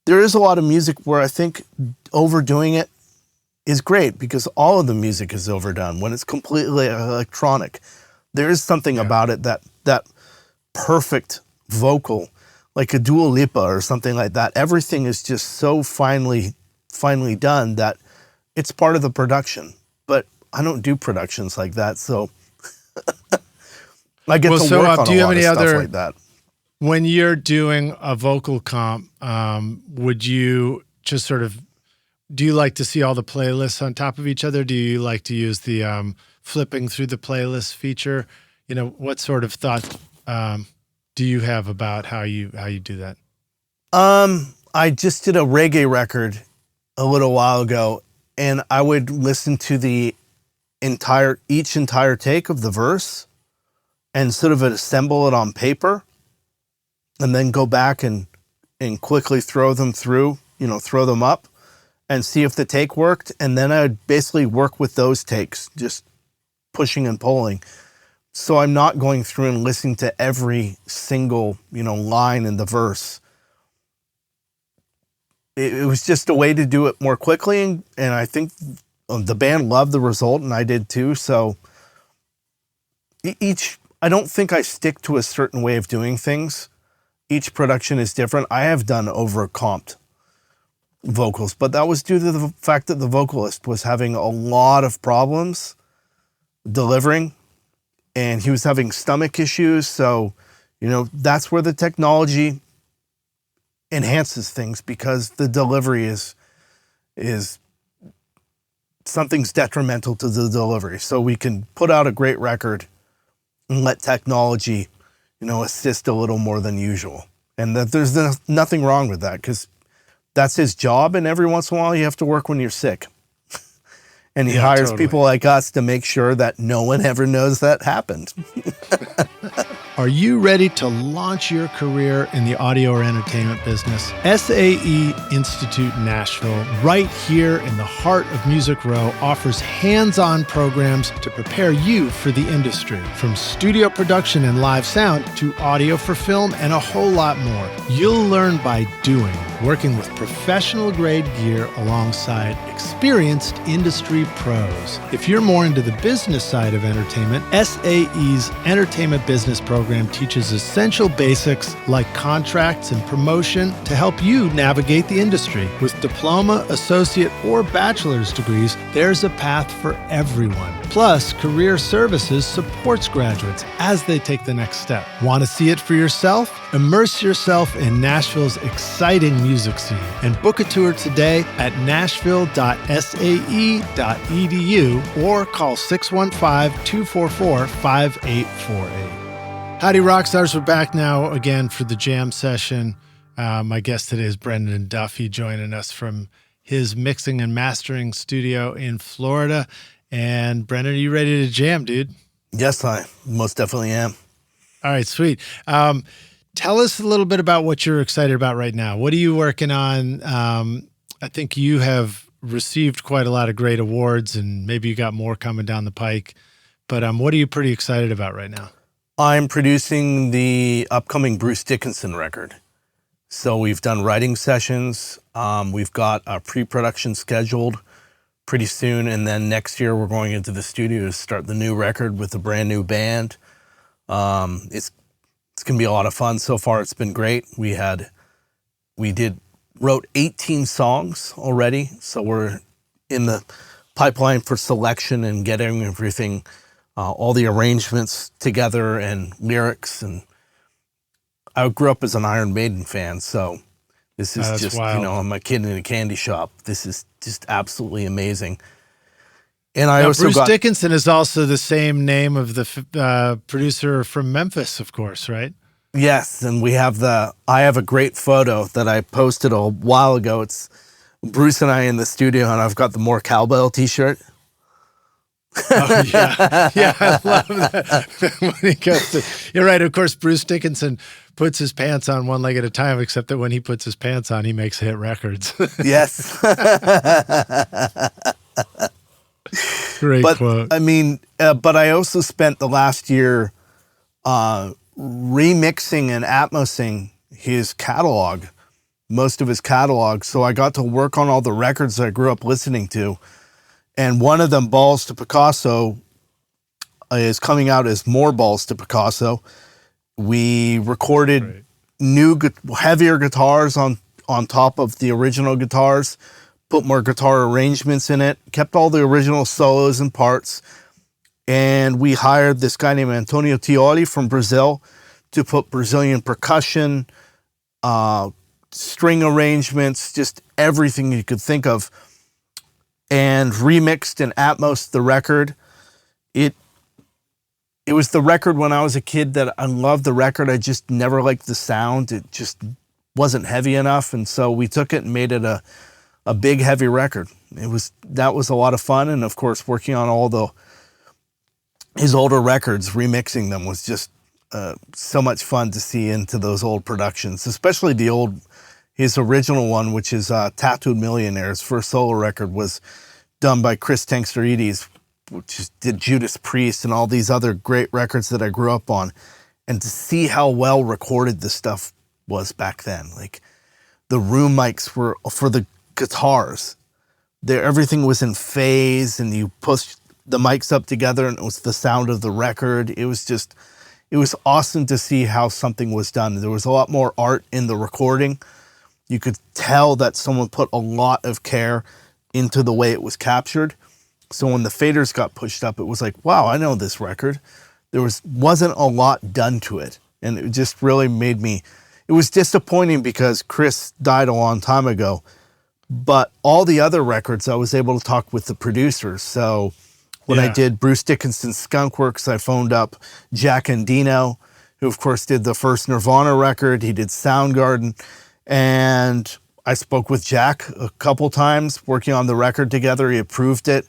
There is a lot of music where I think overdoing it is great, because all of the music is overdone when it's completely electronic. There is something about it that perfect vocal, like a Dua Lipa or something like that. Everything is just so finely done that it's part of the production. But I don't do productions like that, so I get to work on a lot of stuff like that. When you're doing a vocal comp, would you just sort of, do you like to see all the playlists on top of each other? Do you like to use the flipping through the playlist feature? What sort of thought do you have about how you do that? I just did a reggae record a little while ago, and I would listen to each entire take of the verse and sort of assemble it on paper, and then go back and quickly throw them up and see if the take worked. And then I would basically work with those takes, just pushing and pulling. So I'm not going through and listening to every single, line in the verse. It was just a way to do it more quickly. And I think the band loved the result, and I did too. So I don't think I stick to a certain way of doing things. Each production is different. I have done over-comped vocals, but that was due to the fact that the vocalist was having a lot of problems delivering, and he was having stomach issues. So, that's where the technology enhances things because the delivery is something's detrimental to the delivery. So we can put out a great record and let technology, assist a little more than usual. And that there's nothing wrong with that because that's his job. And every once in a while you have to work when you're sick. And he hires people like us to make sure that no one ever knows that happened. Are you ready to launch your career in the audio or entertainment business? SAE Institute Nashville, right here in the heart of Music Row, offers hands-on programs to prepare you for the industry. From studio production and live sound to audio for film and a whole lot more. You'll learn by doing, working with professional-grade gear alongside experienced industry pros. If you're more into the business side of entertainment, SAE's Entertainment Business Program teaches essential basics like contracts and promotion to help you navigate the industry. With diploma, associate, or bachelor's degrees, there's a path for everyone. Plus, Career Services supports graduates as they take the next step. Want to see it for yourself? Immerse yourself in Nashville's exciting music scene and book a tour today at nashville.sae.edu or call 615-244-5848. Howdy, Rockstars. We're back now again for the jam session. My guest today is Brendan Duffey, joining us from his mixing and mastering studio in Florida. And Brendan, are you ready to jam, dude? Yes, I most definitely am. All right, sweet. Tell us a little bit about what you're excited about right now. What are you working on? I think you have received quite a lot of great awards, and maybe you got more coming down the pike. But what are you pretty excited about right now? I'm producing the upcoming Bruce Dickinson record. So we've done writing sessions. We've got a pre-production scheduled pretty soon. And then next year we're going into the studio to start the new record with a brand new band. It's going to be a lot of fun. So far it's been great. We wrote 18 songs already. So we're in the pipeline for selection and getting everything all the arrangements together and lyrics. And I grew up as an Iron Maiden fan, so this is just, wild. I'm a kid in a candy shop. This is just absolutely amazing. And I also Bruce Dickinson is also the same name of the producer from Memphis, of course, right? Yes, and I have a great photo that I posted a while ago. It's Bruce and I in the studio, and I've got the More Cowbell t-shirt. Oh, yeah. Yeah, I love that. When he goes to, you're right. Of course, Bruce Dickinson puts his pants on one leg at a time, except that when he puts his pants on, he makes hit records. Yes. Great quote. I mean, but I also spent the last year remixing and atmosing his catalog, most of his catalog. So I got to work on all the records that I grew up listening to. And one of them, Balls to Picasso, is coming out as More Balls to Picasso. We recorded new, heavier guitars on top of the original guitars, put more guitar arrangements in it, kept all the original solos and parts. And we hired this guy named Antonio Tioli from Brazil to put Brazilian percussion, string arrangements, just everything you could think of, and remixed and Atmos the record. It was the record when I was a kid that I loved the record. I just never liked the sound. It just wasn't heavy enough. And so we took it and made it a big, heavy record. That was a lot of fun. And of course, working on his older records, remixing them was just so much fun to see into those old productions, especially his original one, which is Tattooed Millionaire. His first solo record was done by Chris Tankstarides, which did Judas Priest and all these other great records that I grew up on. And to see how well recorded this stuff was back then. Like, the room mics were for the guitars. Everything was in phase, and you pushed the mics up together and it was the sound of the record. It was awesome to see how something was done. There was a lot more art in the recording. You could tell that someone put a lot of care into the way it was captured. So when the faders got pushed up, it was like, wow, I know this record. There wasn't a lot done to it. And it just really made me, it was disappointing because Chris died a long time ago. But all the other records, I was able to talk with the producers. So when I did Bruce Dickinson's Skunk Works, I phoned up Jack Endino, who of course did the first Nirvana record. He did Soundgarden. And I spoke with Jack a couple times working on the record together. He approved it.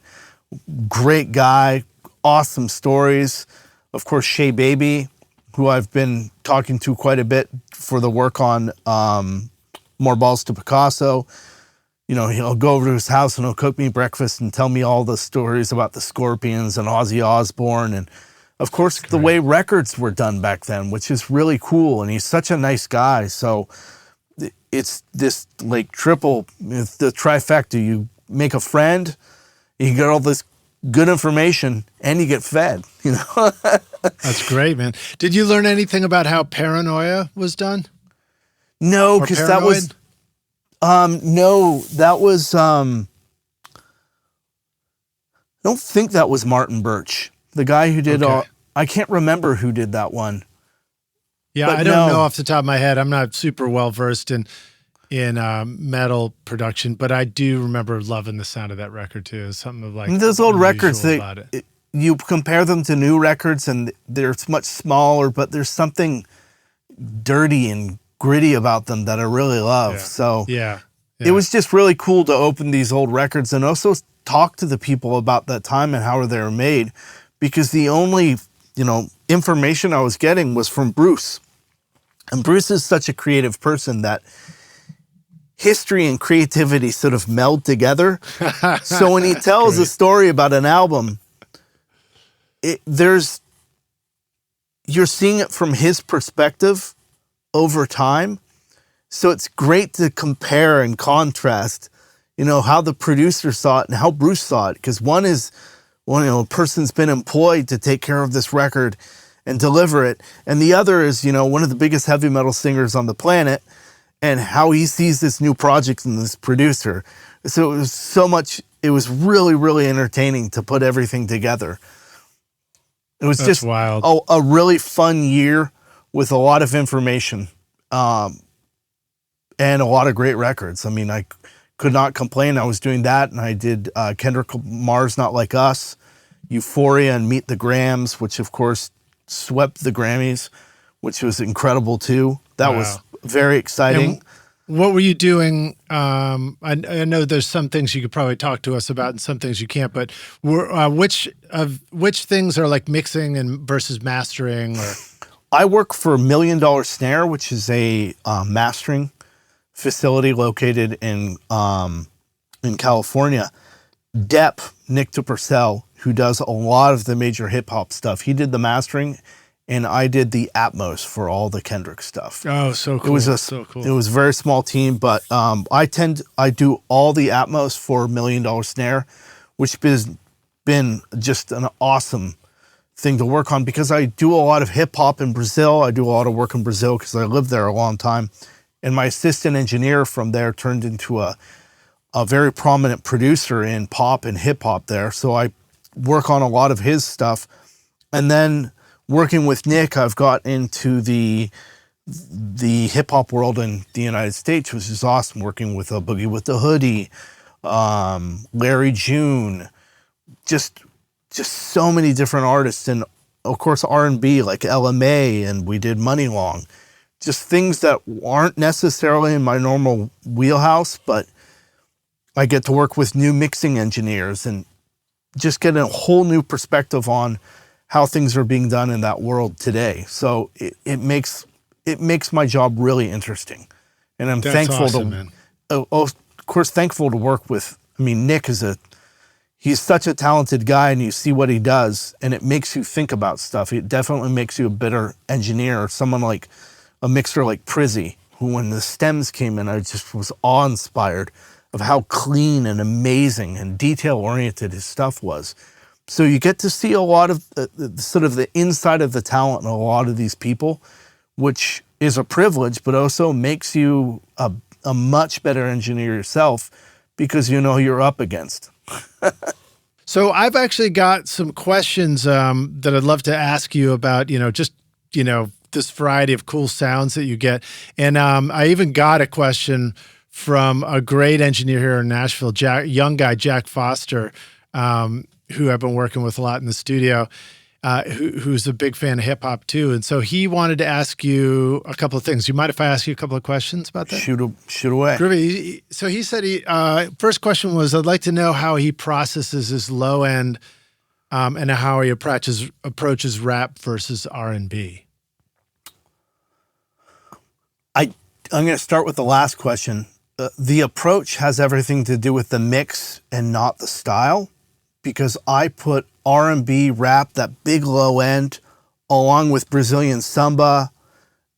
Great guy, awesome stories. Of course, Shea Baby, who I've been talking to quite a bit for the work on More Balls to Picasso. You know, he'll go over to his house and he'll cook me breakfast and tell me all the stories about the Scorpions and Ozzy Osbourne. And of course, the way records were done back then, which is really cool. And he's such a nice guy. So it's this like triple, it's the trifecta. You make a friend, you get all this good information, and you get fed, you know? That's great, man. Did you learn anything about how Paranoia was done? No, because that was... no, that was, I don't think that was Martin Birch. The guy who did I can't remember who did that one. Yeah, but I don't know off the top of my head. I'm not super well versed in metal production, but I do remember loving the sound of that record too. It's something of like those old records, you compare them to new records and they're much smaller, but there's something dirty and gritty about them that I really love. So it was just really cool to open these old records and also talk to the people about that time and how they were made, because the only, you know, information I was getting was from Bruce. And Bruce is such a creative person that history and creativity sort of meld together. So when he tells a story about an album, you're seeing it from his perspective over time. So it's great to compare and contrast, you know, how the producer saw it and how Bruce saw it. Because one is, well, you know, a person's been employed to take care of this record and deliver it. And the other is, you know, one of the biggest heavy metal singers on the planet and how he sees this new project and this producer. So it was really, really entertaining to put everything together. It was just wild. A really fun year with a lot of information and a lot of great records. I mean, I could not complain. I was doing that, and I did Kendrick Lamar's Not Like Us, Euphoria, and Meet the Grams, which of course swept the Grammys, which was incredible too. That was very exciting. And what were you doing? I know there's some things you could probably talk to us about and some things you can't, but which things are like mixing and versus mastering? Or I work for $1 Million Snare, which is a mastering facility located in California. Nick DePurcell, who does a lot of the major hip hop stuff, he did the mastering, and I did the Atmos for all the Kendrick stuff. Oh, so cool! It was a very small team, but I do all the Atmos for $1 Million Snare, which has been just an awesome thing to work on, because I do a lot of hip hop in Brazil. I do a lot of work in Brazil because I lived there a long time. And my assistant engineer from there turned into a very prominent producer in pop and hip hop there. So I work on a lot of his stuff. And then working with Nick, I've got into the hip hop world in the United States, which is awesome. Working with Boogie with the Hoodie, Larry June, just so many different artists. And of course, R&B like LMA, and we did Money Long. Just things that aren't necessarily in my normal wheelhouse, but I get to work with new mixing engineers and just get a whole new perspective on how things are being done in that world today. So it makes my job really interesting. And I'm thankful thankful to work with, I mean, Nick he's such a talented guy, and you see what he does and it makes you think about stuff. It definitely makes you a better engineer, or someone like a mixer like Prizzy, who when the stems came in, I just was awe-inspired of how clean and amazing and detail-oriented his stuff was. So you get to see a lot of sort of the inside of the talent in a lot of these people, which is a privilege, but also makes you a much better engineer yourself, because you know you're up against. So I've actually got some questions that I'd love to ask you about, just this variety of cool sounds that you get. And I even got a question from a great engineer here in Nashville, young guy, Jack Foster, who I've been working with a lot in the studio, who's a big fan of hip hop too. And so he wanted to ask you a couple of things. You mind if I ask you a couple of questions about that? Shoot away. Groovy. So he said, first question was, I'd like to know how he processes his low end and how he approaches rap versus R&B. I'm going to start with the last question. The approach has everything to do with the mix and not the style, because I put R&B, rap, that big low end, along with Brazilian samba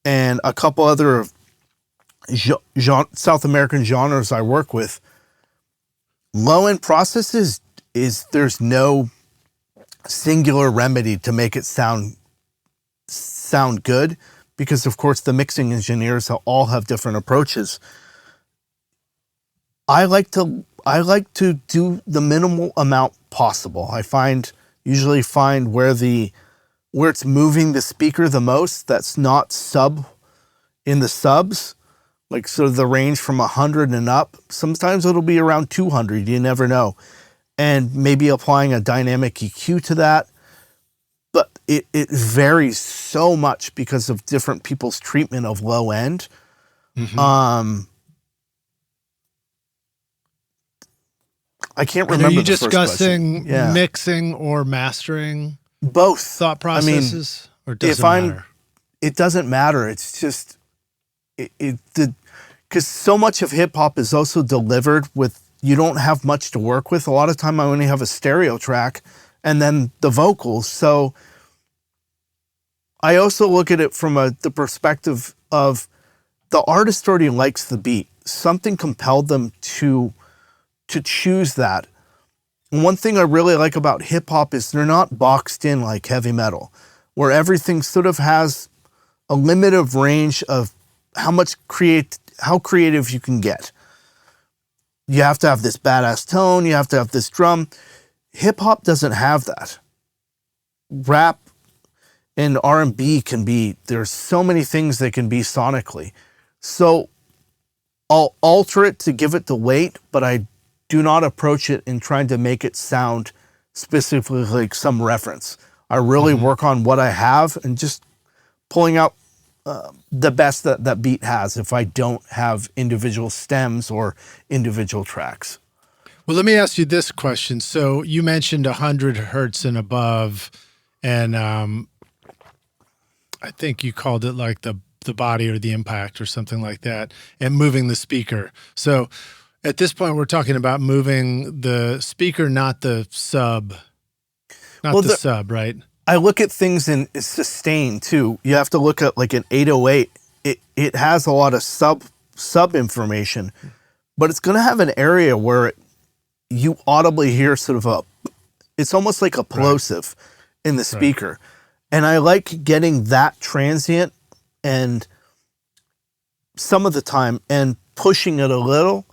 and a couple other South American genres I work with. Low end processes is there's no singular remedy to make it sound good, because of course the mixing engineers all have different approaches. I like to do the minimal amount possible. I usually find where it's moving the speaker the most, that's not in the subs, like sort of the range from 100 and up. Sometimes it'll be around 200, you never know. And maybe applying a dynamic EQ to that. But it varies so much because of different people's treatment of low end. Mm-hmm. I can't remember. And are you the first discussing question. mixing or mastering? Both thought processes, or does it matter? It doesn't matter. It's just because so much of hip hop is also delivered with, you don't have much to work with. A lot of time I only have a stereo track and then the vocals. So I also look at it from the perspective of the artist already likes the beat. Something compelled them to choose that. And one thing I really like about hip hop is they're not boxed in like heavy metal, where everything sort of has a limited range of how creative you can get. You have to have this badass tone, you have to have this drum. Hip hop doesn't have that. Rap and R&B there's so many things they can be sonically. So I'll alter it to give it the weight, but I do not approach it in trying to make it sound specifically like some reference. I really work on what I have and just pulling out the best that beat has if I don't have individual stems or individual tracks. Well, let me ask you this question. So you mentioned 100 hertz and above, and I think you called it like the body or the impact or something like that, and moving the speaker. So at this point, we're talking about moving the speaker, not the sub. Sub, right? I look at things in sustain too. You have to look at like an 808. It has a lot of sub information, but it's going to have an area where you audibly hear sort of it's almost like a plosive in the speaker. Right. And I like getting that transient and some of the time and pushing it a little,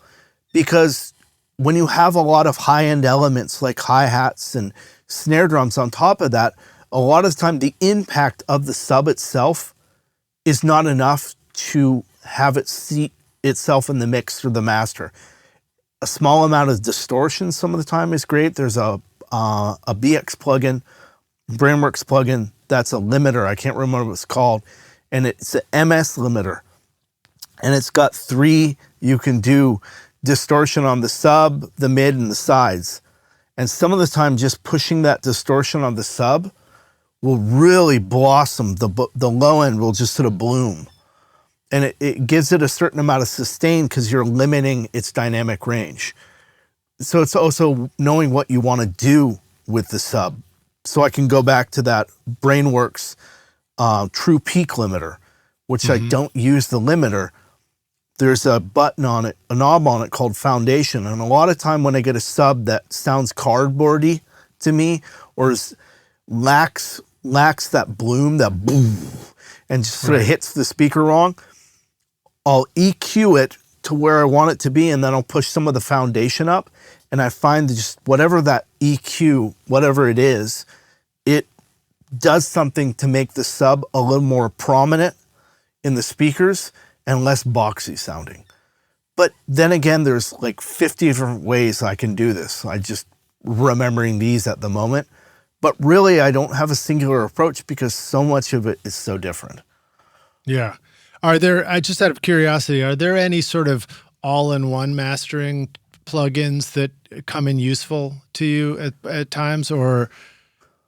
because when you have a lot of high-end elements like hi-hats and snare drums on top of that, a lot of the time the impact of the sub itself is not enough to have it seat itself in the mix or the master. A small amount of distortion some of the time is great. There's a BX plugin, Brainworks plugin, that's a limiter. I can't remember what it's called. And it's an MS limiter. And it's got 3, you can do distortion on the sub, the mid, and the sides. And some of the time just pushing that distortion on the sub will really blossom. The low end will just sort of bloom. And it gives it a certain amount of sustain because you're limiting its dynamic range. So it's also knowing what you want to do with the sub. So I can go back to that Brainworks True Peak limiter, which I don't use the limiter. There's a button on it, a knob on it called Foundation. And a lot of time when I get a sub that sounds cardboardy to me or lacks that bloom, that boom, and just sort of hits the speaker wrong, I'll EQ it to where I want it to be, and then I'll push some of the foundation up, and I find that just whatever that EQ, whatever it is, it does something to make the sub a little more prominent in the speakers and less boxy sounding. But then again, there's like 50 different ways I can do this. I just remembering these at the moment. But really, I don't have a singular approach because so much of it is so different. Yeah. Are there, I just out of curiosity, are there any sort of all-in-one mastering plugins that come in useful to you at times? Or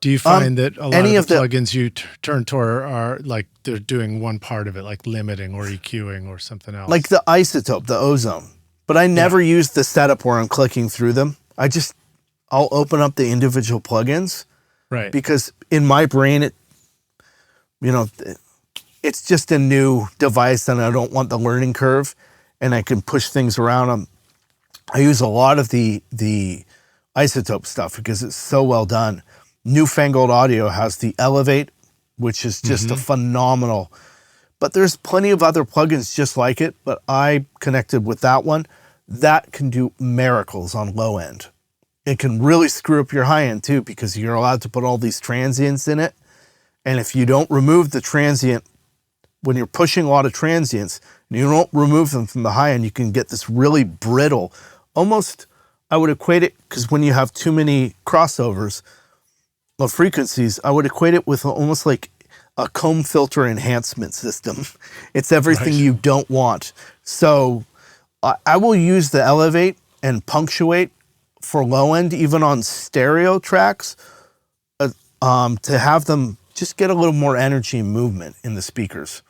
do you find that a lot of the plugins you turn toward are like they're doing one part of it, like limiting or EQing or something else? Like the isotope, the ozone. But I never use the setup where I'm clicking through them. I'll open up the individual plugins. Right. Because in my brain, it's just a new device and I don't want the learning curve and I can push things around. I use a lot of the isotope stuff because it's so well done. Newfangled Audio has the Elevate, which is just a phenomenal, but there's plenty of other plugins just like it, but I connected with that one. That can do miracles on low end. It can really screw up your high end too, because you're allowed to put all these transients in it. And if you don't remove the transient, when you're pushing a lot of transients, and you don't remove them from the high end, you can get this really brittle, almost, I would equate it, because when you have too many crossovers of frequencies, I would equate it with almost like a comb filter enhancement system. It's everything you don't want. So I will use the Elevate and punctuate for low end, even on stereo tracks, to have them just get a little more energy and movement in the speakers.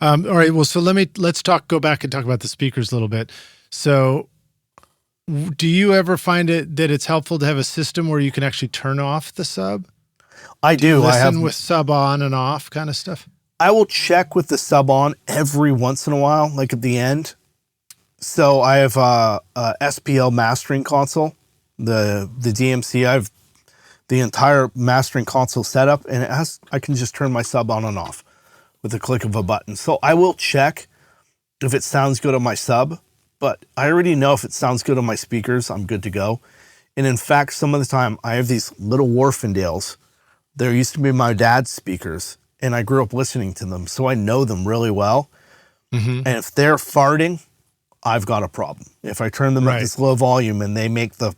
All right. Well, so let's go back and talk about the speakers a little bit. So do you ever find that it's helpful to have a system where you can actually turn off the sub? I do. I have with sub on and off kind of stuff. I will check with the sub on every once in a while, like at the end. So I have a SPL mastering console, the DMC. I have the entire mastering console set up, and I can just turn my sub on and off with the click of a button. So I will check if it sounds good on my sub, but I already know if it sounds good on my speakers, I'm good to go. And in fact, some of the time I have these little Wharfindales. There used to be my dad's speakers, and I grew up listening to them, so I know them really well. And if they're farting, I've got a problem. If I turn them at this low volume and they make the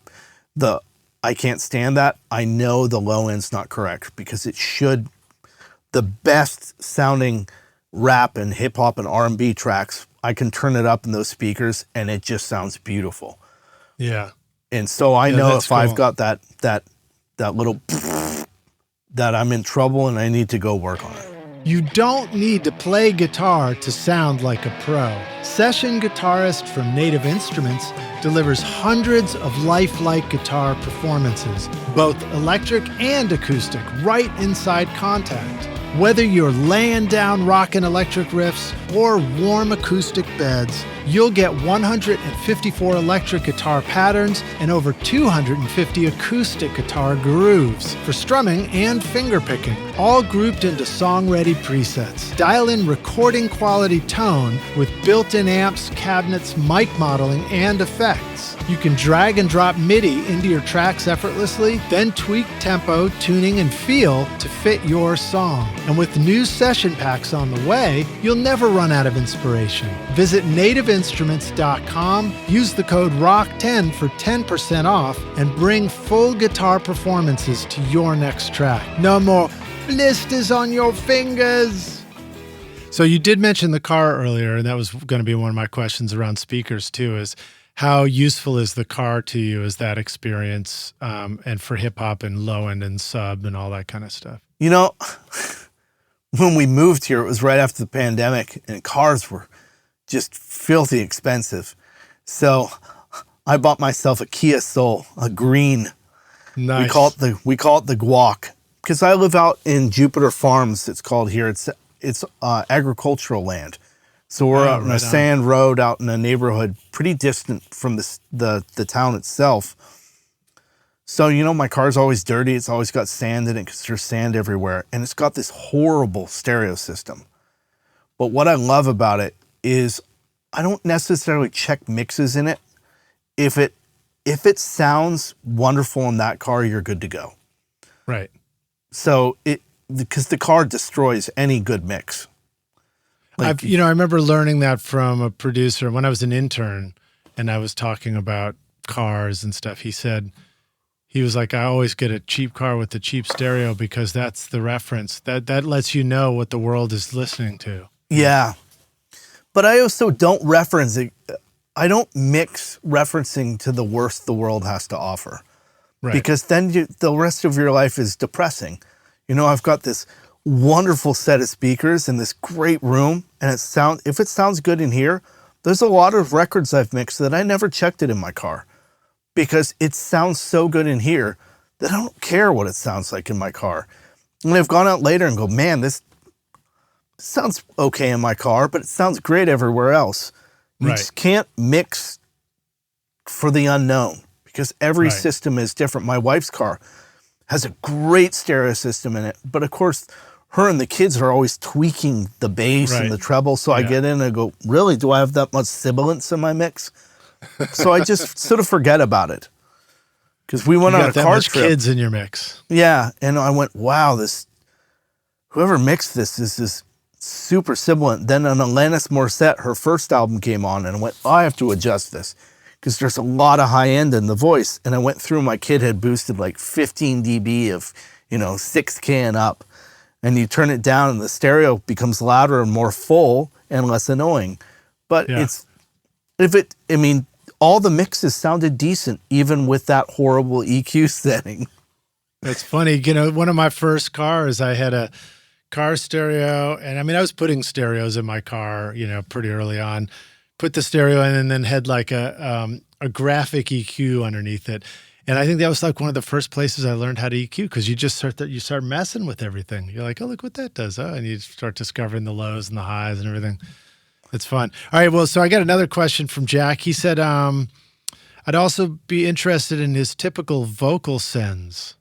I can't stand that, I know the low end's not correct, because it should, the best sounding rap and hip hop and R&B tracks, I can turn it up in those speakers and it just sounds beautiful. Yeah. And so I know if cool. I've got that little that I'm in trouble and I need to go work on it. You don't need to play guitar to sound like a pro. Session guitarist from Native Instruments delivers hundreds of lifelike guitar performances, both electric and acoustic, right inside Contact. Whether you're laying down rockin' electric riffs or warm acoustic beds, you'll get 154 electric guitar patterns and over 250 acoustic guitar grooves for strumming and fingerpicking, all grouped into song-ready presets. Dial in recording quality tone with built-in amps, cabinets, mic modeling, and effects. You can drag and drop MIDI into your tracks effortlessly, then tweak tempo, tuning, and feel to fit your song. And with new session packs on the way, you'll never run out of inspiration. Visit nativeinstruments.com, use the code ROCK10 for 10% off, and bring full guitar performances to your next track. No more blisters on your fingers. So you did mention the car earlier, and that was going to be one of my questions around speakers too, is how useful is the car to you as that experience, and for hip hop and low end and sub and all that kind of stuff? You know, when we moved here, it was right after the pandemic and cars were just filthy expensive. So I bought myself a Kia Soul, a green. Nice. We call it the Guac, because I live out in Jupiter Farms. It's called here. It's agricultural land. So we're out on a sand road out in a neighborhood pretty distant from the town itself. So, you know, my car's always dirty. It's always got sand in it because there's sand everywhere. And it's got this horrible stereo system. But what I love about it is I don't necessarily check mixes in it. If it sounds wonderful in that car, you're good to go. Right. So because the car destroys any good mix. Like, I remember learning that from a producer when I was an intern and I was talking about cars and stuff. He was like, I always get a cheap car with a cheap stereo because that's the reference. That lets you know what the world is listening to. yeah. But I also don't reference it. I don't mix referencing to the worst the world has to offer. Right. Because then the rest of your life is depressing. I've got this wonderful set of speakers in this great room, and if it sounds good in here, there's a lot of records I've mixed that I never checked it in my car because it sounds so good in here that I don't care what it sounds like in my car. And I've gone out later and go, man, this sounds okay in my car, but it sounds great everywhere else. You Right. just can't mix for the unknown because every Right. system is different. My wife's car has a great stereo system in it, but of course, her and the kids are always tweaking the bass Right. and the treble. So I Yeah. get in and I go, really, do I have that much sibilance in my mix? So I just sort of forget about it. Because we went You on a got that car much trip. kids in your mix. Yeah. And I went, wow, whoever mixed this is super sibilant. Then on Alanis Morissette, her first album came on, and I went, I have to adjust this because there's a lot of high end in the voice. And I went through, my kid had boosted like 15 dB of, 6K and up. And you turn it down and the stereo becomes louder and more full and less annoying. But Yeah. all the mixes sounded decent, even with that horrible EQ setting. That's funny. One of my first cars, I had a car stereo, and I was putting stereos in my car, pretty early on. Put the stereo in, and then had like a graphic EQ underneath it. And I think that was like one of the first places I learned how to EQ because you just start messing with everything. You're like, oh, look what that does. Oh, and you start discovering the lows and the highs and everything. It's fun. All right. Well, so I got another question from Jack. He said, I'd also be interested in his typical vocal sends.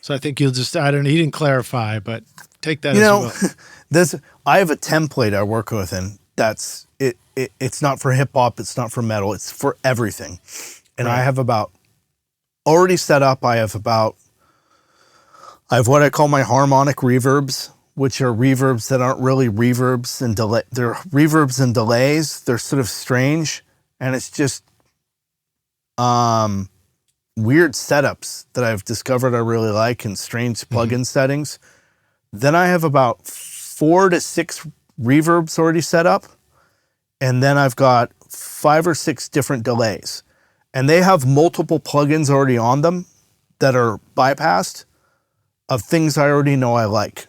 So I think he didn't clarify, but take that as well. I have a template I work with, and that's it. It's not for hip hop. It's not for metal. It's for everything. And Right. I have already set up. I have what I call my harmonic reverbs, which are reverbs that aren't really reverbs and delay. They're reverbs and delays. They're sort of strange, and it's just weird setups that I've discovered I really like and strange plugin settings. Then I have about 4 to 6 reverbs already set up, and then I've got 5 or 6 different delays. And they have multiple plugins already on them that are bypassed of things I already know I like.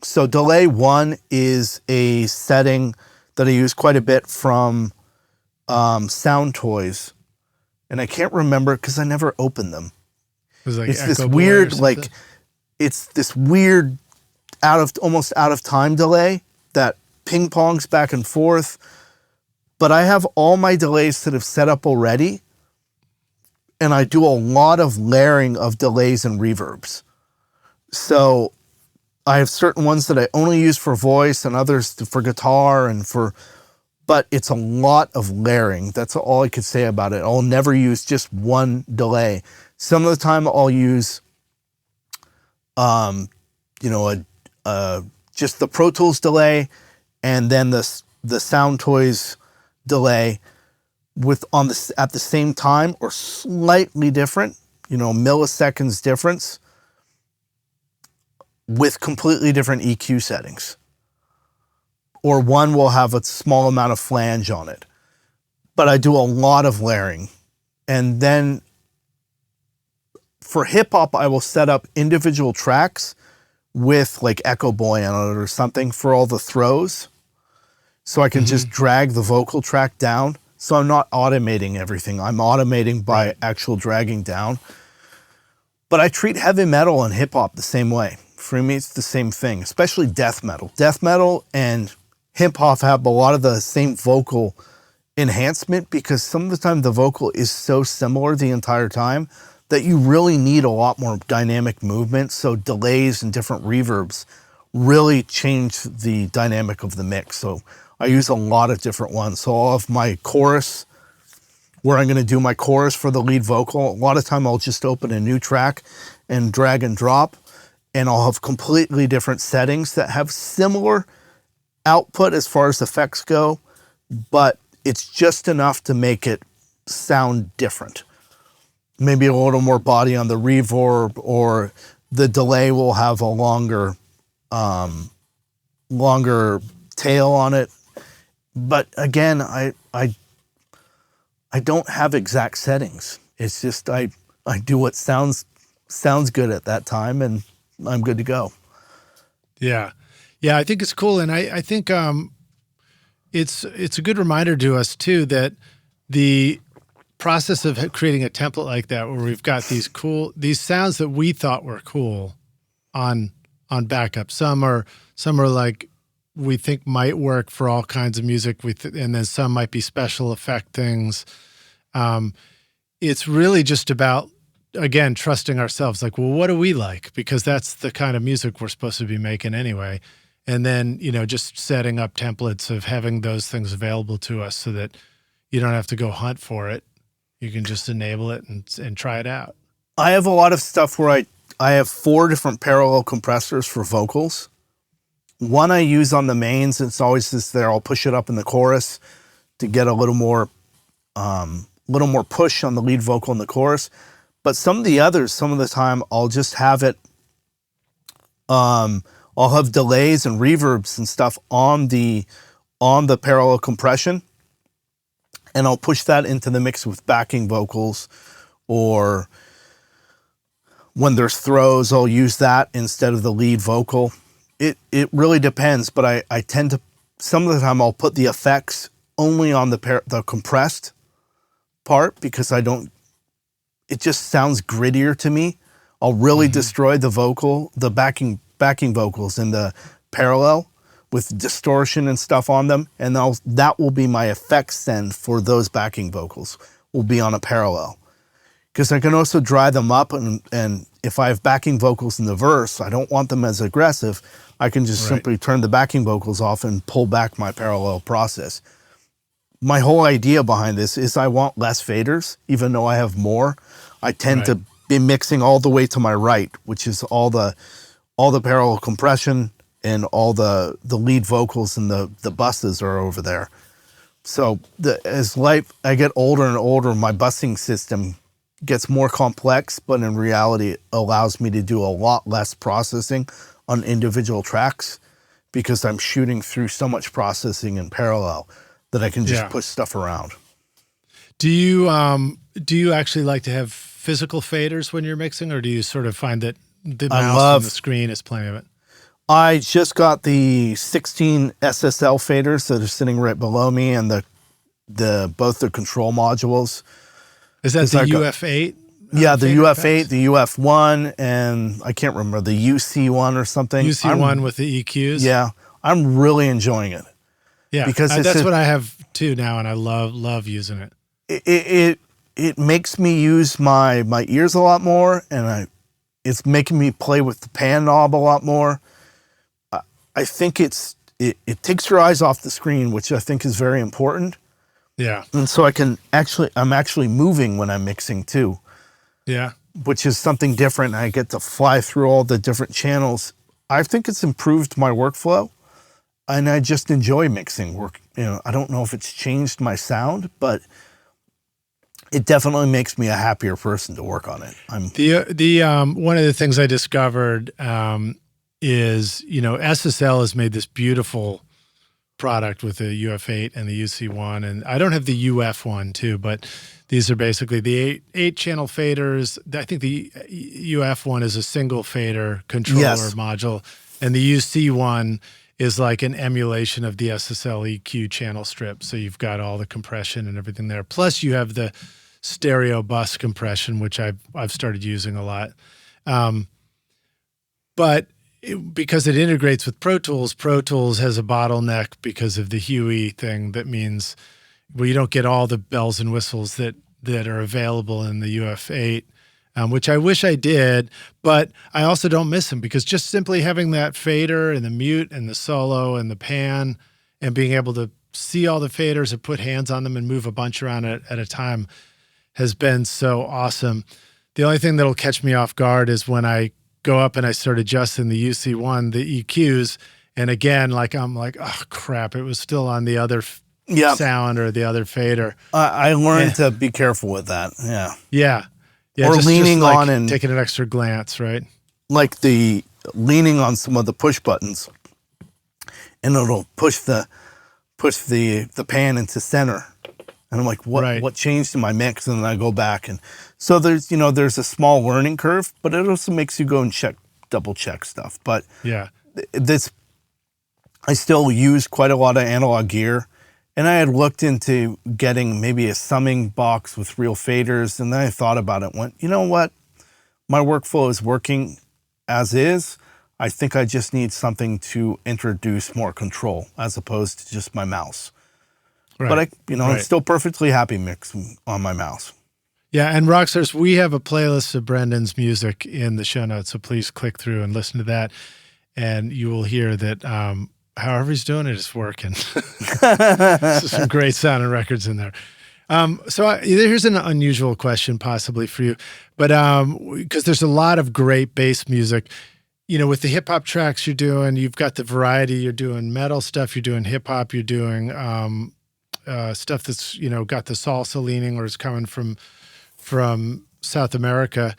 So delay 1 is a setting that I use quite a bit from Sound Toys. And I can't remember because I never opened them. It's like It's this Echo Boy or weird, something? it's this weird almost out of time delay that ping pongs back and forth. But I have all my delays sort of set up already. And I do a lot of layering of delays and reverbs. So I have certain ones that I only use for voice and others for guitar but it's a lot of layering. That's all I could say about it. I'll never use just one delay. Some of the time I'll use, just the Pro Tools delay and then the Sound Toys delay at the same time or slightly different, milliseconds difference with completely different EQ settings. Or one will have a small amount of flange on it. But I do a lot of layering. And then for hip hop, I will set up individual tracks with like Echo Boy on it or something for all the throws. So I can just drag the vocal track down. So I'm not automating everything. I'm automating by actual dragging down. But I treat heavy metal and hip hop the same way. For me, it's the same thing, especially death metal. Death metal and hip hop have a lot of the same vocal enhancement because some of the time the vocal is so similar the entire time that you really need a lot more dynamic movement. So delays and different reverbs really change the dynamic of the mix. So I use a lot of different ones. So all of my chorus where I'm going to do my chorus for the lead vocal. A lot of time I'll just open a new track and drag and drop, and I'll have completely different settings that have similar output as far as effects go, but it's just enough to make it sound different. Maybe a little more body on the reverb, or the delay will have a longer tail on it. But again, I don't have exact settings. It's just I do what sounds good at that time, and I'm good to go. Yeah. Yeah, I think it's cool. And I think it's a good reminder to us too that the process of creating a template like that, where we've got these sounds that we thought were cool on backup. Some are like we think might work for all kinds of music. And then some might be special effect things. It's really just about, again, trusting ourselves. Like, well, what do we like? Because that's the kind of music we're supposed to be making anyway. And then, just setting up templates of having those things available to us so that you don't have to go hunt for it. You can just enable it and try it out. I have a lot of stuff where I have 4 different parallel compressors for vocals. One I use on the mains. It's always just there. I'll push it up in the chorus to get a little more push on the lead vocal in the chorus. But some of the others, some of the time, I'll just have it. I'll have delays and reverbs and stuff on the parallel compression, and I'll push that into the mix with backing vocals, or when there's throws, I'll use that instead of the lead vocal. It really depends, but I tend to, some of the time I'll put the effects only on the compressed part, because it just sounds grittier to me. I'll really destroy the backing vocals in the parallel with distortion and stuff on them, and that will be my effects send for those backing vocals, will be on a parallel. Because I can also dry them up, and if I have backing vocals in the verse, I don't want them as aggressive, I can just simply turn the backing vocals off and pull back my parallel process. My whole idea behind this is I want less faders, even though I have more. I tend to be mixing all the way to my right, which is all the parallel compression and all the lead vocals and the buses are over there. So as I get older and older, my busing system gets more complex, but in reality, it allows me to do a lot less processing on individual tracks, because I'm shooting through so much processing in parallel that I can just push stuff around. Do you actually like to have physical faders when you're mixing, or do you sort of find that the mouse on the screen is plenty of it? I just got the 16 SSL faders that are sitting right below me, and both the control modules. Is that the UF8? Yeah, the UF8, the UF1, and I can't remember, the UC1 or something. UC1 with the EQs? Yeah, I'm really enjoying it. Yeah, because that's what I have too now, and I love using it. It makes me use my ears a lot more, and it's making me play with the pan knob a lot more. I think it takes your eyes off the screen, which I think is very important. Yeah. And so I'm actually moving when I'm mixing too. Yeah. Which is something different. I get to fly through all the different channels. I think it's improved my workflow, and I just enjoy mixing work. I don't know if it's changed my sound, but it definitely makes me a happier person to work on it. One of the things I discovered is, SSL has made this beautiful product with the UF8 and the UC1, and I don't have the UF1 too, but these are basically the 8-channel faders. I think the UF1 is a single fader controller module, and the UC1 is like an emulation of the SSL EQ channel strip. So you've got all the compression and everything there. Plus you have the stereo bus compression, which I've started using a lot. But because it integrates with Pro Tools has a bottleneck because of the Huey thing. That means, well, you don't get all the bells and whistles that are available in the UF8, which I wish I did, but I also don't miss them, because just simply having that fader and the mute and the solo and the pan and being able to see all the faders or put hands on them and move a bunch around at a time has been so awesome. The only thing that'll catch me off guard is when I go up and I start adjusting the UC1, the EQs, and again, I'm like, oh crap, it was still on the other sound or the other fader. I learned to be careful with that. Yeah. Or leaning on and taking an extra glance, right? Like the leaning on some of the push buttons, and it'll push the pan into center. And I'm like, what changed in my mix? And then I go back. And so there's a small learning curve, but it also makes you go and double check stuff. But yeah, I still use quite a lot of analog gear. And I had looked into getting maybe a summing box with real faders. And then I thought about it, went, you know what? My workflow is working as is. I think I just need something to introduce more control as opposed to just my mouse. Right. But I'm still perfectly happy mixing on my mouse. Yeah, and Rockstars, we have a playlist of Brendan's music in the show notes, so please click through and listen to that, and you will hear that however he's doing it is working. Some great sounding records in there. Here's an unusual question possibly for you, but because there's a lot of great bass music. With the hip hop tracks you're doing, you've got the variety. You're doing metal stuff, you're doing hip hop, you're doing stuff that's got the salsa leaning or is coming from South America.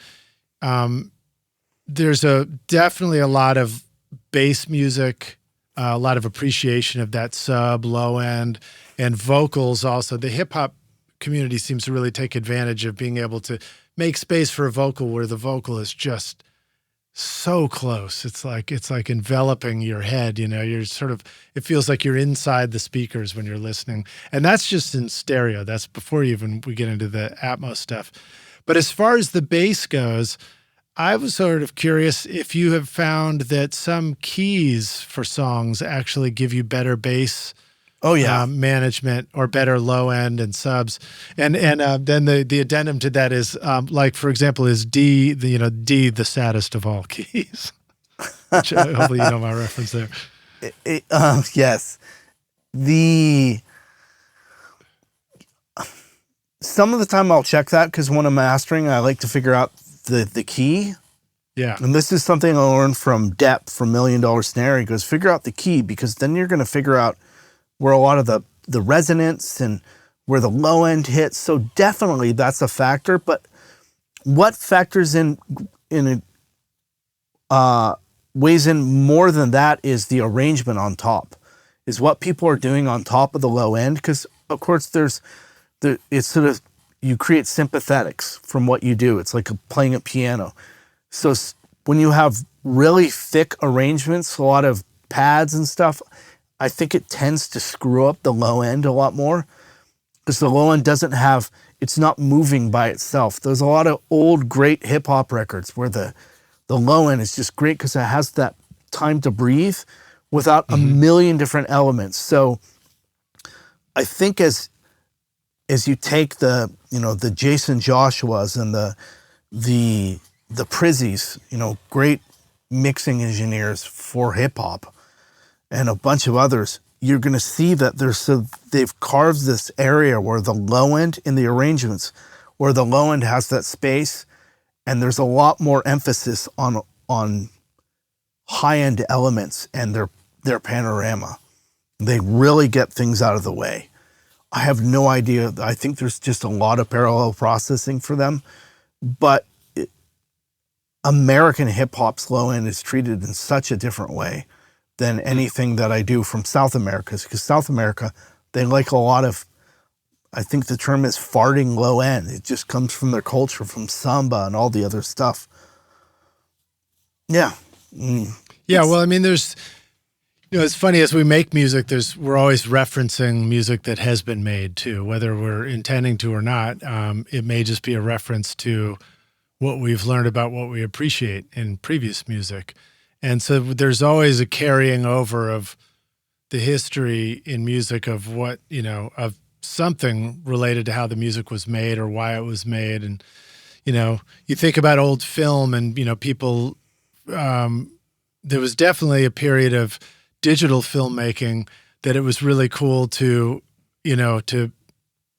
There's definitely a lot of bass music, a lot of appreciation of that sub, low end, and vocals also. The hip hop community seems to really take advantage of being able to make space for a vocal where the vocal is just so close. It's like enveloping your head, you're it feels like you're inside the speakers when you're listening. And that's just in stereo. That's before we get into the Atmos stuff. But as far as the bass goes, I was sort of curious if you have found that some keys for songs actually give you better bass management or better low end and subs. And then the addendum to that is for example, is D, D the saddest of all keys. Which, hopefully you know my reference there. Yes. Some of the time I'll check that because when I'm mastering, I like to figure out the key. Yeah. And this is something I learned from Depp from $1 Million Snare. He goes, figure out the key, because then you're going to figure out where a lot of the resonance and where the low end hits. So definitely that's a factor. But what factors in weighs in more than that is the arrangement on top, is what people are doing on top of the low end. Because of course it's sort of, you create sympathetics from what you do. It's like playing a piano. So when you have really thick arrangements, a lot of pads and stuff, I think it tends to screw up the low end a lot more, because the low end it's not moving by itself. There's a lot of old great hip hop records where the low end is just great because it has that time to breathe without a million different elements. So I think as you take the Jason Joshuas and the Prizzies, great mixing engineers for hip hop, and a bunch of others, you're going to see that they've carved this area where the low end in the arrangements, where the low end has that space, and there's a lot more emphasis on high end elements and their panorama. They really get things out of the way. I have no idea. I think there's just a lot of parallel processing for them, but American hip hop's low end is treated in such a different way than anything that I do from South America, because South America, they like a lot of, I think the term is farting low end. It just comes from their culture, from samba and all the other stuff. Yeah. Yeah, well, I mean, there's, it's funny, as we make music, we're always referencing music that has been made too, whether we're intending to or not. It may just be a reference to what we've learned about what we appreciate in previous music. And so there's always a carrying over of the history in music of what, of something related to how the music was made or why it was made. And, you think about old film and, people, there was definitely a period of digital filmmaking that it was really cool to, to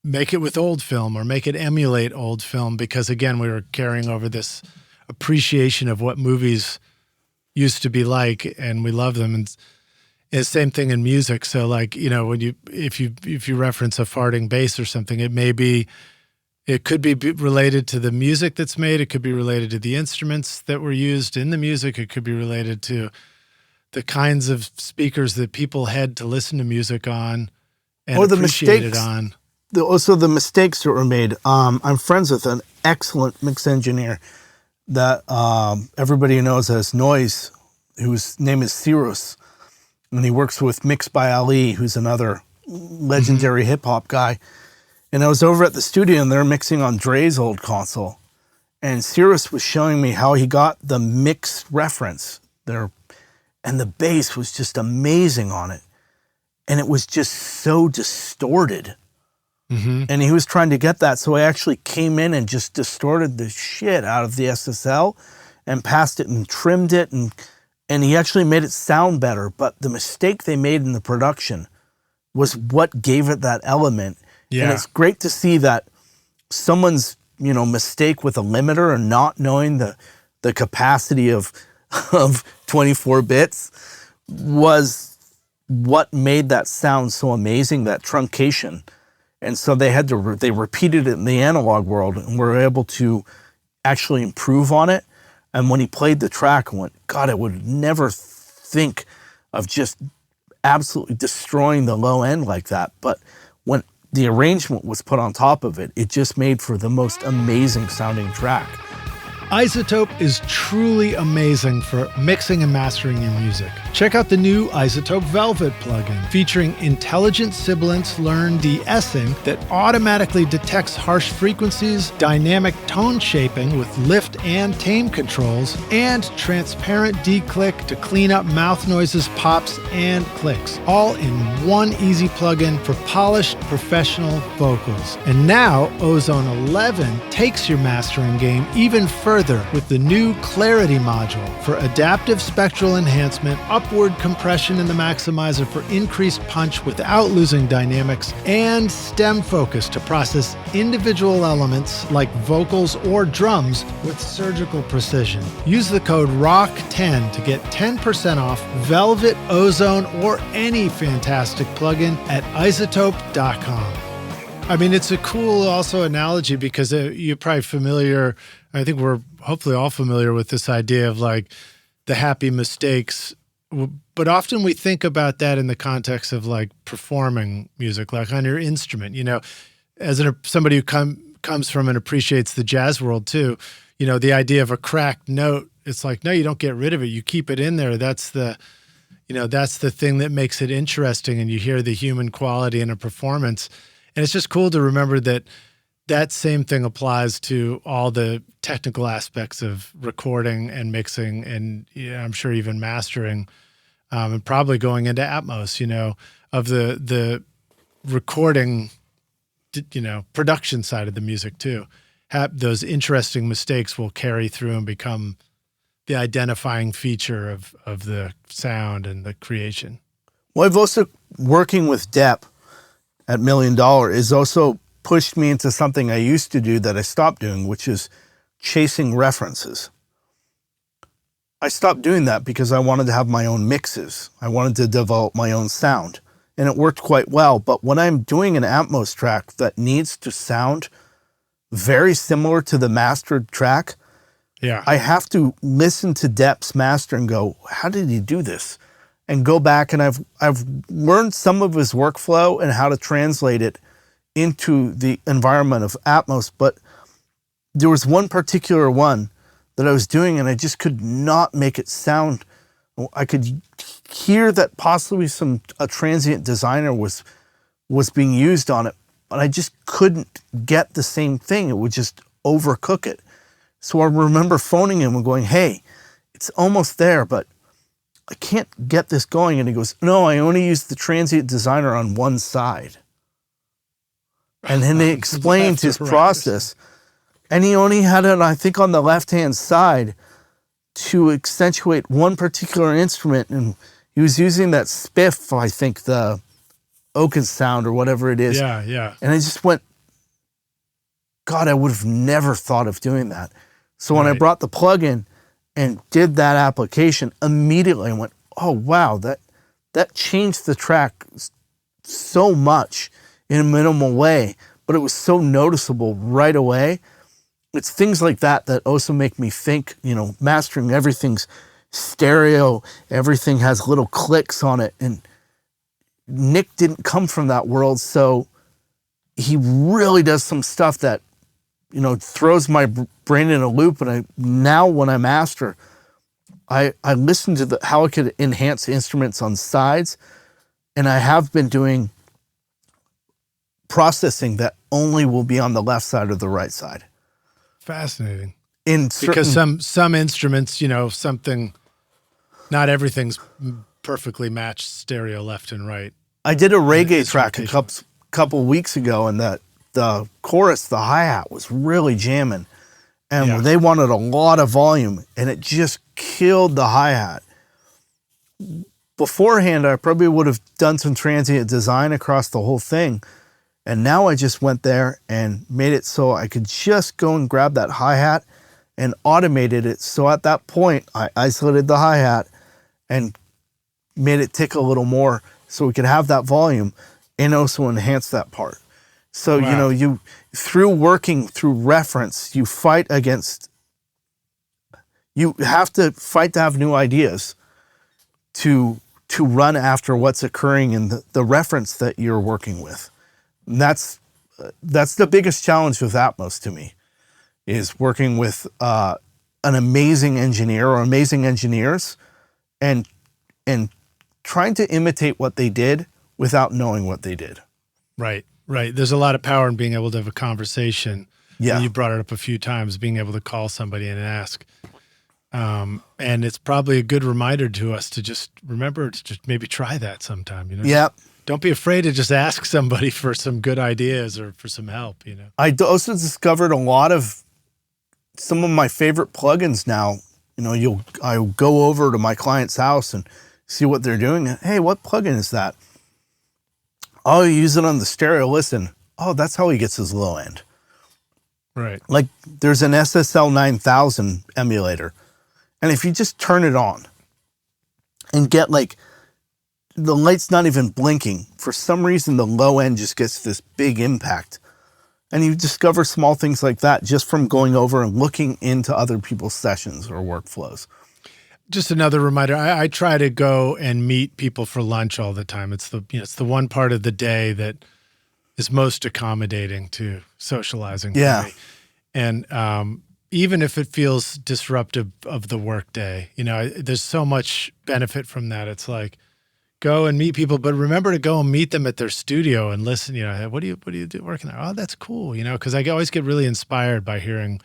make it with old film or make it emulate old film, because again, we were carrying over this appreciation of what movies used to be like, and we love them. And it's the same thing in music. So like, when if you reference a farting bass or something, it could be related to the music that's made. It could be related to the instruments that were used in the music. It could be related to the kinds of speakers that people had to listen to music on and or the appreciate mistakes, it on. Also the mistakes that were made. I'm friends with an excellent mix engineer that everybody knows as Noise, whose name is Cyrus, and he works with Mix by Ali, who's another legendary hip-hop guy. And I was over at the studio, and they're mixing on Dre's old console, and Cyrus was showing me how he got the mix reference there, and the bass was just amazing on it, and it was just so distorted. And he was trying to get that, so I actually came in and just distorted the shit out of the SSL and passed it and trimmed it, and he actually made it sound better. But the mistake they made in the production was what gave it that element. Yeah. And it's great to see that someone's, mistake with a limiter and not knowing the capacity of 24 bits was what made that sound so amazing, that truncation. And so they repeated it in the analog world and were able to actually improve on it. And when he played the track, I went, God, I would never think of just absolutely destroying the low end like that. But when the arrangement was put on top of it, it just made for the most amazing sounding track. iZotope is truly amazing for mixing and mastering your music. Check out the new iZotope Velvet plugin, featuring intelligent sibilance learn de-essing that automatically detects harsh frequencies, dynamic tone shaping with lift and tame controls, and transparent declick to clean up mouth noises, pops, and clicks, all in one easy plugin for polished professional vocals. And now Ozone 11 takes your mastering game even further with the new Clarity module for adaptive spectral enhancement, upward compression in the maximizer for increased punch without losing dynamics, and stem focus to process individual elements like vocals or drums with surgical precision. Use the code ROCK10 to get 10% off Velvet, Ozone, or any fantastic plugin at iZotope.com. I mean, it's a cool also analogy because you're probably familiar. I think we're hopefully all familiar with this idea of like the happy mistakes, but often we think about that in the context of like performing music, like on your instrument, as somebody who comes from and appreciates the jazz world too, the idea of a cracked note, it's like, no, you don't get rid of it. You keep it in there. That's the thing that makes it interesting. And you hear the human quality in a performance. And it's just cool to remember that same thing applies to all the technical aspects of recording and mixing and I'm sure even mastering, and probably going into Atmos, of the recording, production side of the music too. Those interesting mistakes will carry through and become the identifying feature of the sound and the creation. Well, I've also, working with Depp at $1 Million is also pushed me into something I used to do that I stopped doing, which is chasing references. I stopped doing that because I wanted to have my own mixes. I wanted to develop my own sound, and it worked quite well. But when I'm doing an Atmos track that needs to sound very similar to the mastered track, I have to listen to Depp's master and go, how did he do this? And go back, and I've learned some of his workflow and how to translate it into the environment of Atmos. But there was one particular one that I was doing, and I just could not make it sound. I could hear that possibly a transient designer was being used on it, but I just couldn't get the same thing. It would just overcook it. So I remember phoning him and going, hey, it's almost there, but I can't get this going. And he goes, no, I only used the transient designer on one side. And then they explained his process. And he only had it, I think, on the left-hand side to accentuate one particular instrument. And he was using that spiff, I think, the Oaken sound or whatever it is. Yeah, yeah. And I just went, God, I would have never thought of doing that. So when I brought the plugin and did that application, immediately I went, oh, wow, that changed the track so much in a minimal way, but it was so noticeable right away. It's things like that that also make me think, you know, mastering everything's stereo, everything has little clicks on it. And Nick didn't come from that world, so he really does some stuff that, you know, throws my brain in a loop. And now when I master, I listen to how I could enhance instruments on sides, and I have been doing processing that only will be on the left side or the right side. Fascinating. Because some instruments, you know, not everything's perfectly matched stereo left and right. I did a reggae track a couple weeks ago, and the chorus, the hi-hat was really jamming. And they wanted a lot of volume, and it just killed the hi-hat. Beforehand, I probably would have done some transient design across the whole thing. And now I just went there and made it so I could just go and grab that hi-hat and automated it. So at that point, I isolated the hi-hat and made it tick a little more so we could have that volume and also enhance that part. So, you know, through working through reference, you have to fight to have new ideas to run after what's occurring in the reference that you're working with. And that's the biggest challenge with Atmos to me, is working with an amazing engineer or amazing engineers and trying to imitate what they did without knowing what they did. Right. There's a lot of power in being able to have a conversation. Yeah. And you brought it up a few times, being able to call somebody and ask. And it's probably a good reminder to us to just remember to just maybe try that sometime, you know? Yeah. Don't be afraid to just ask somebody for some good ideas or for some help, you know? I also discovered some of my favorite plugins now. You know, I go over to my client's house and see what they're doing. Hey, what plugin is that? Oh, you use it on the stereo. Listen, oh, that's how he gets his low end. Right. Like there's an SSL 9000 emulator. And if you just turn it on and get like, the light's not even blinking. For some reason, the low end just gets this big impact. And you discover small things like that just from going over and looking into other people's sessions or workflows. Just another reminder, I try to go and meet people for lunch all the time. It's the one part of the day that is most accommodating to socializing. Yeah. For me. And even if it feels disruptive of the work day, you know, there's so much benefit from that. It's like, go and meet people, but remember to go and meet them at their studio and listen, you know, what do you do working there? Oh, that's cool. You know, cause I always get really inspired by hearing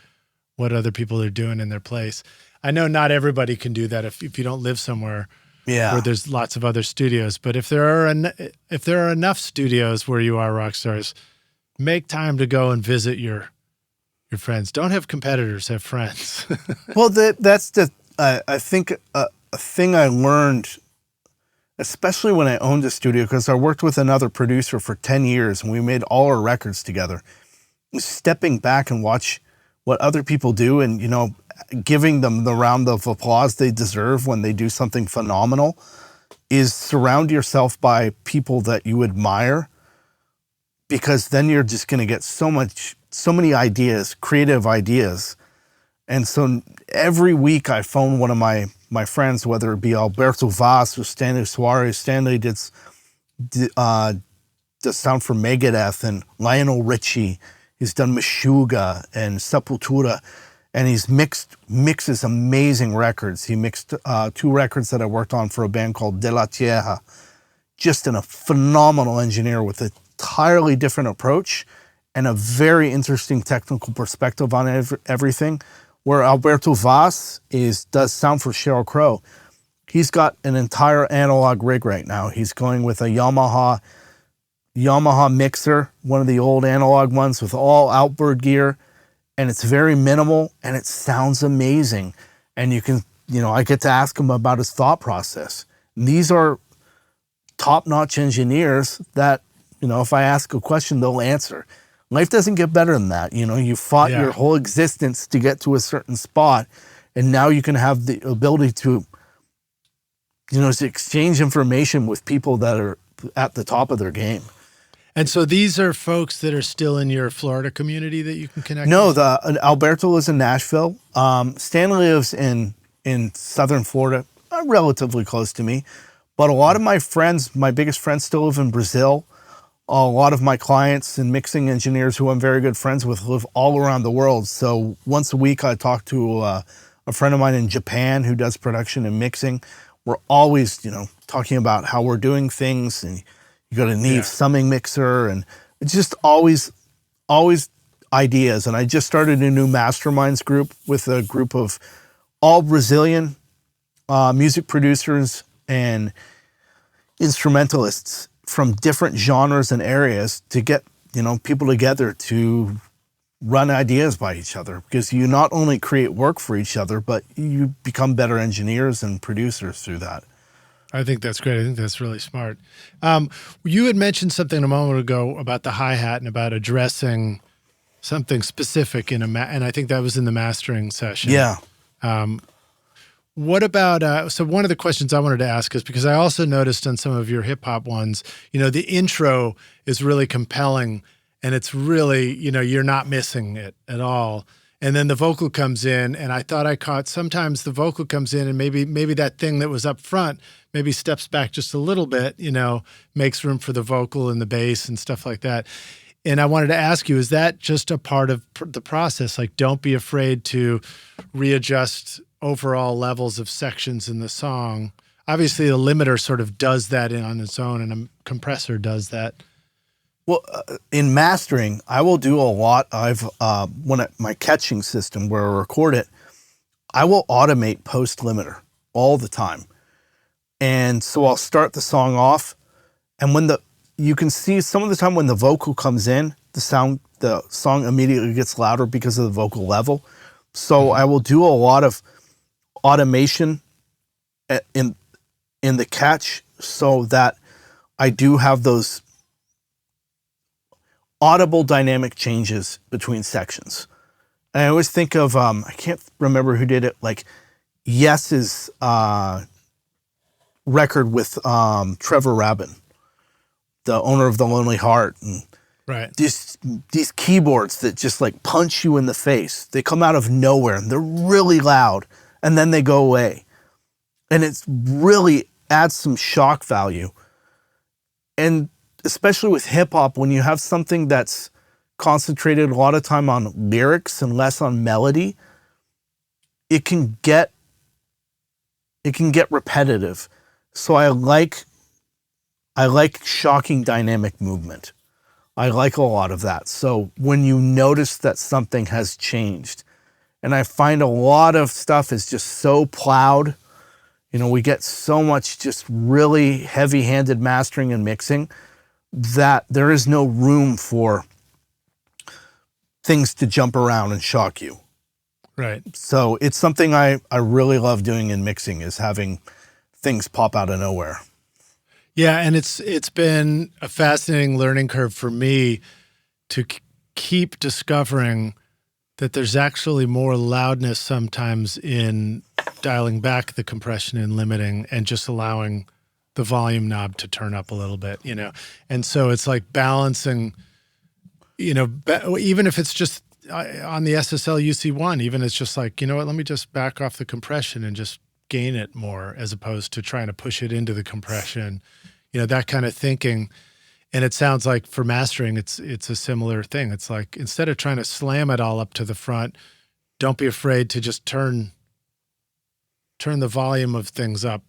what other people are doing in their place. I know not everybody can do that if you don't live somewhere where there's lots of other studios, but if there are enough studios where you are rock stars, make time to go and visit your friends. Don't have competitors, have friends. Well, that's I think a thing I learned, especially when I owned a studio, because I worked with another producer for 10 years and we made all our records together. Stepping back and watch what other people do and, you know, giving them the round of applause they deserve when they do something phenomenal, is surround yourself by people that you admire, because then you're just going to get so many ideas, creative ideas. And so every week I phone one of my friends, whether it be Alberto Vaz or Stanley Suarez. Stanley did the sound for Megadeth, and Lionel Richie. He's done Meshuggah and Sepultura, and he's mixes amazing records. He mixed 2 records that I worked on for a band called De La Tierra. Just a phenomenal engineer with an entirely different approach and a very interesting technical perspective on everything. Where Alberto Vaz does sound for Sheryl Crow. He's got an entire analog rig right now. He's going with a Yamaha mixer, one of the old analog ones with all outboard gear, and it's very minimal and it sounds amazing. And you can, you know, I get to ask him about his thought process. And these are top-notch engineers that, if I ask a question, they'll answer. Life doesn't get better than that. You fought your whole existence to get to a certain spot, and now you can have the ability to, to exchange information with people that are at the top of their game. And so these are folks that are still in your Florida community that you can connect No, with? Alberto lives in Nashville. Stanley lives in Southern Florida, relatively close to me. But a lot of my friends, my biggest friends, still live in Brazil. A lot of my clients and mixing engineers who I'm very good friends with live all around the world. So once a week I talk to a friend of mine in Japan who does production and mixing. We're always, talking about how we're doing things, and you got a Neve summing mixer, and it's just always ideas. And I just started a new masterminds group with a group of all Brazilian music producers and instrumentalists from different genres and areas to get, people together to run ideas by each other, because you not only create work for each other, but you become better engineers and producers through that. I think that's great. I think that's really smart. You had mentioned something a moment ago about the hi-hat and about addressing something specific and I think that was in the mastering session. Yeah. What about, so one of the questions I wanted to ask is, because I also noticed on some of your hip hop ones, the intro is really compelling and it's really, you're not missing it at all. And then the vocal comes in, and I thought I caught sometimes the vocal comes in and maybe that thing that was up front maybe steps back just a little bit, makes room for the vocal and the bass and stuff like that. And I wanted to ask you, is that just a part of the process? Like, don't be afraid to readjust overall levels of sections in the song. Obviously, the limiter sort of does that on its own, and a compressor does that. Well, in mastering, I will do a lot. My catching system where I record it, I will automate post limiter all the time. And so I'll start the song off, and you can see some of the time when the vocal comes in, the song immediately gets louder because of the vocal level. So I will do a lot of automation in the catch so that I do have those audible dynamic changes between sections. And I always think of, I can't remember who did it, like Yes's record with Trevor Rabin, the owner of The Lonely Heart. And right. These keyboards that just like punch you in the face. They come out of nowhere and they're really loud, and then they go away. And it's really adds some shock value. And especially with hip hop, when you have something that's concentrated a lot of time on lyrics and less on melody, it can get repetitive. So I like shocking dynamic movement. I like a lot of that. So when you notice that something has changed, and I find a lot of stuff is just so plowed, we get so much just really heavy-handed mastering and mixing that there is no room for things to jump around and shock you. Right. So it's something I really love doing in mixing, is having things pop out of nowhere. Yeah, and it's been a fascinating learning curve for me to keep discovering that there's actually more loudness sometimes in dialing back the compression and limiting and just allowing the volume knob to turn up a little bit, And so it's like balancing, even if it's just on the SSL UC1, even it's just like, let me just back off the compression and just gain it more, as opposed to trying to push it into the compression, that kind of thinking. And it sounds like for mastering, it's a similar thing. It's like, instead of trying to slam it all up to the front, don't be afraid to just turn the volume of things up,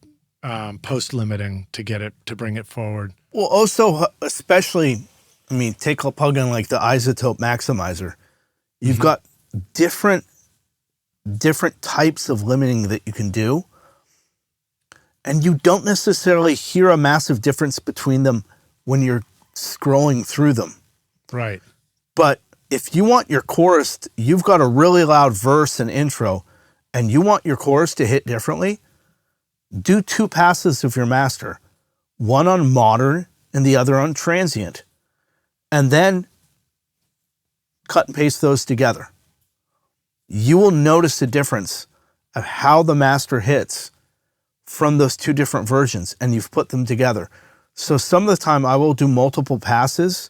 post limiting to bring it forward. Well, also, especially, take a plugin like the Isotope Maximizer. You've got different types of limiting that you can do, and you don't necessarily hear a massive difference between them when you're scrolling through them. Right. But if you want your chorus, you've got a really loud verse and intro, and you want your chorus to hit differently, do 2 passes of your master. one on modern and the other on transient, and then cut and paste those together. You will notice a difference of how the master hits from those two different versions, and you've put them together. So some of the time I will do multiple passes,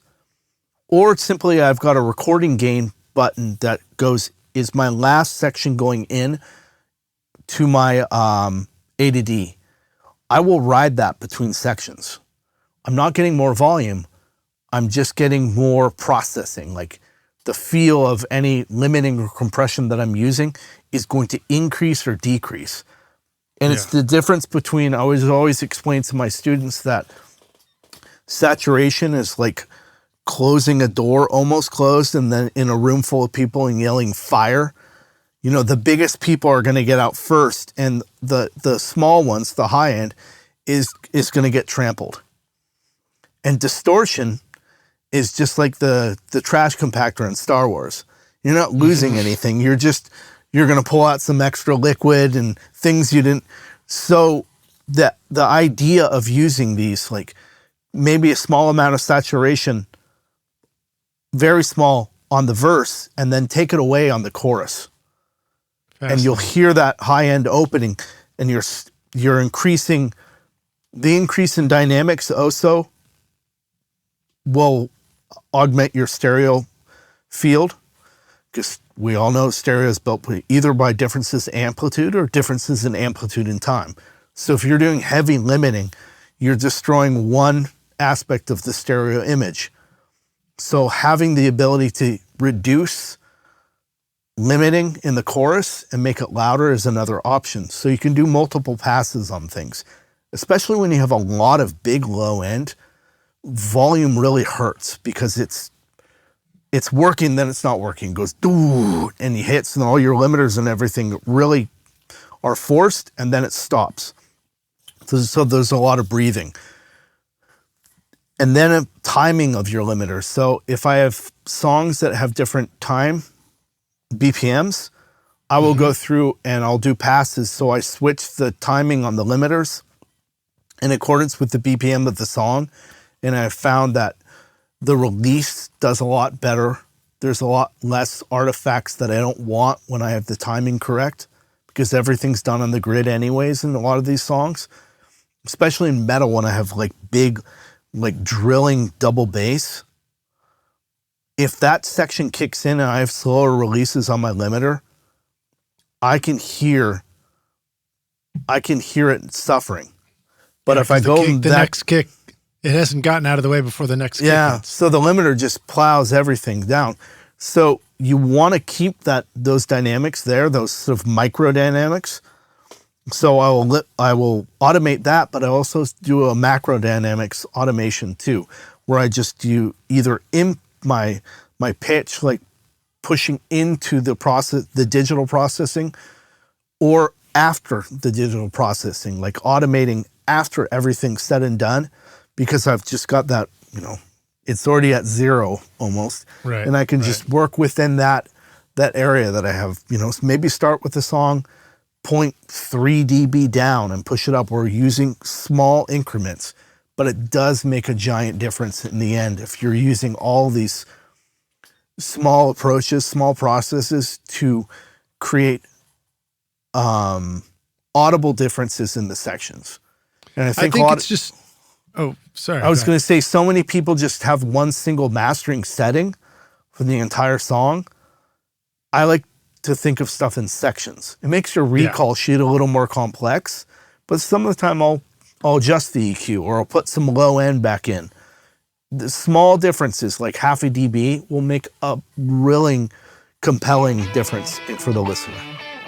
or simply I've got a recording gain button that is my last section going in to my A to D. I will ride that between sections. I'm not getting more volume. I'm just getting more processing. Like the feel of any limiting or compression that I'm using is going to increase or decrease. And it's the difference between, I always explain to my students that saturation is like closing a door almost closed and then in a room full of people and yelling fire. You know, the biggest people are going to get out first, and the small ones, the high end, is going to get trampled. And distortion is just like the trash compactor in Star Wars. You're not losing anything. You're going to pull out some extra liquid and things you didn't. So the idea of using these, like maybe a small amount of saturation, very small on the verse, and then take it away on the chorus. And you'll hear that high end opening, and you're increasing the increase in dynamics also will augment your stereo field, because we all know stereo is built either by differences in amplitude or differences in amplitude in time. So if you're doing heavy limiting, you're destroying one aspect of the stereo image. So having the ability to reduce limiting in the chorus and make it louder is another option. So you can do multiple passes on things, especially when you have a lot of big low end. Volume really hurts because it's working, then it's not working. It goes doo, and he hits, and all your limiters and everything really are forced, and then it stops. So there's a lot of breathing. And then a timing of your limiters. So if I have songs that have different time BPMs, I will go through and I'll do passes. So I switch the timing on the limiters in accordance with the BPM of the song. And I've found that the release does a lot better. There's a lot less artifacts that I don't want when I have the timing correct, because everything's done on the grid anyways in a lot of these songs, especially in metal when I have like big, like drilling double bass. If that section kicks in and I have slower releases on my limiter, I can hear it suffering. But if I go the next kick, it hasn't gotten out of the way before the next kick. Yeah, so the limiter just plows everything down. So you want to keep those dynamics there, those sort of micro dynamics. So I will automate that, but I also do a macro dynamics automation too, where I just do either in my pitch, like pushing into the digital processing, or after the digital processing, like automating after everything's said and done, because I've just got that, it's already at zero almost. Right. And I can just work within that area that I have, maybe start with the song 0.3 dB down and push it up. We're using small increments, but it does make a giant difference in the end if you're using all these small approaches, small processes to create audible differences in the sections. And I think it's just, oh, sorry. I was going to say, so many people just have one single mastering setting for the entire song. I like to think of stuff in sections. It makes your recall sheet a little more complex, but some of the time I'll adjust the EQ, or I'll put some low end back in. The small differences, like half a dB, will make a really compelling difference for the listener.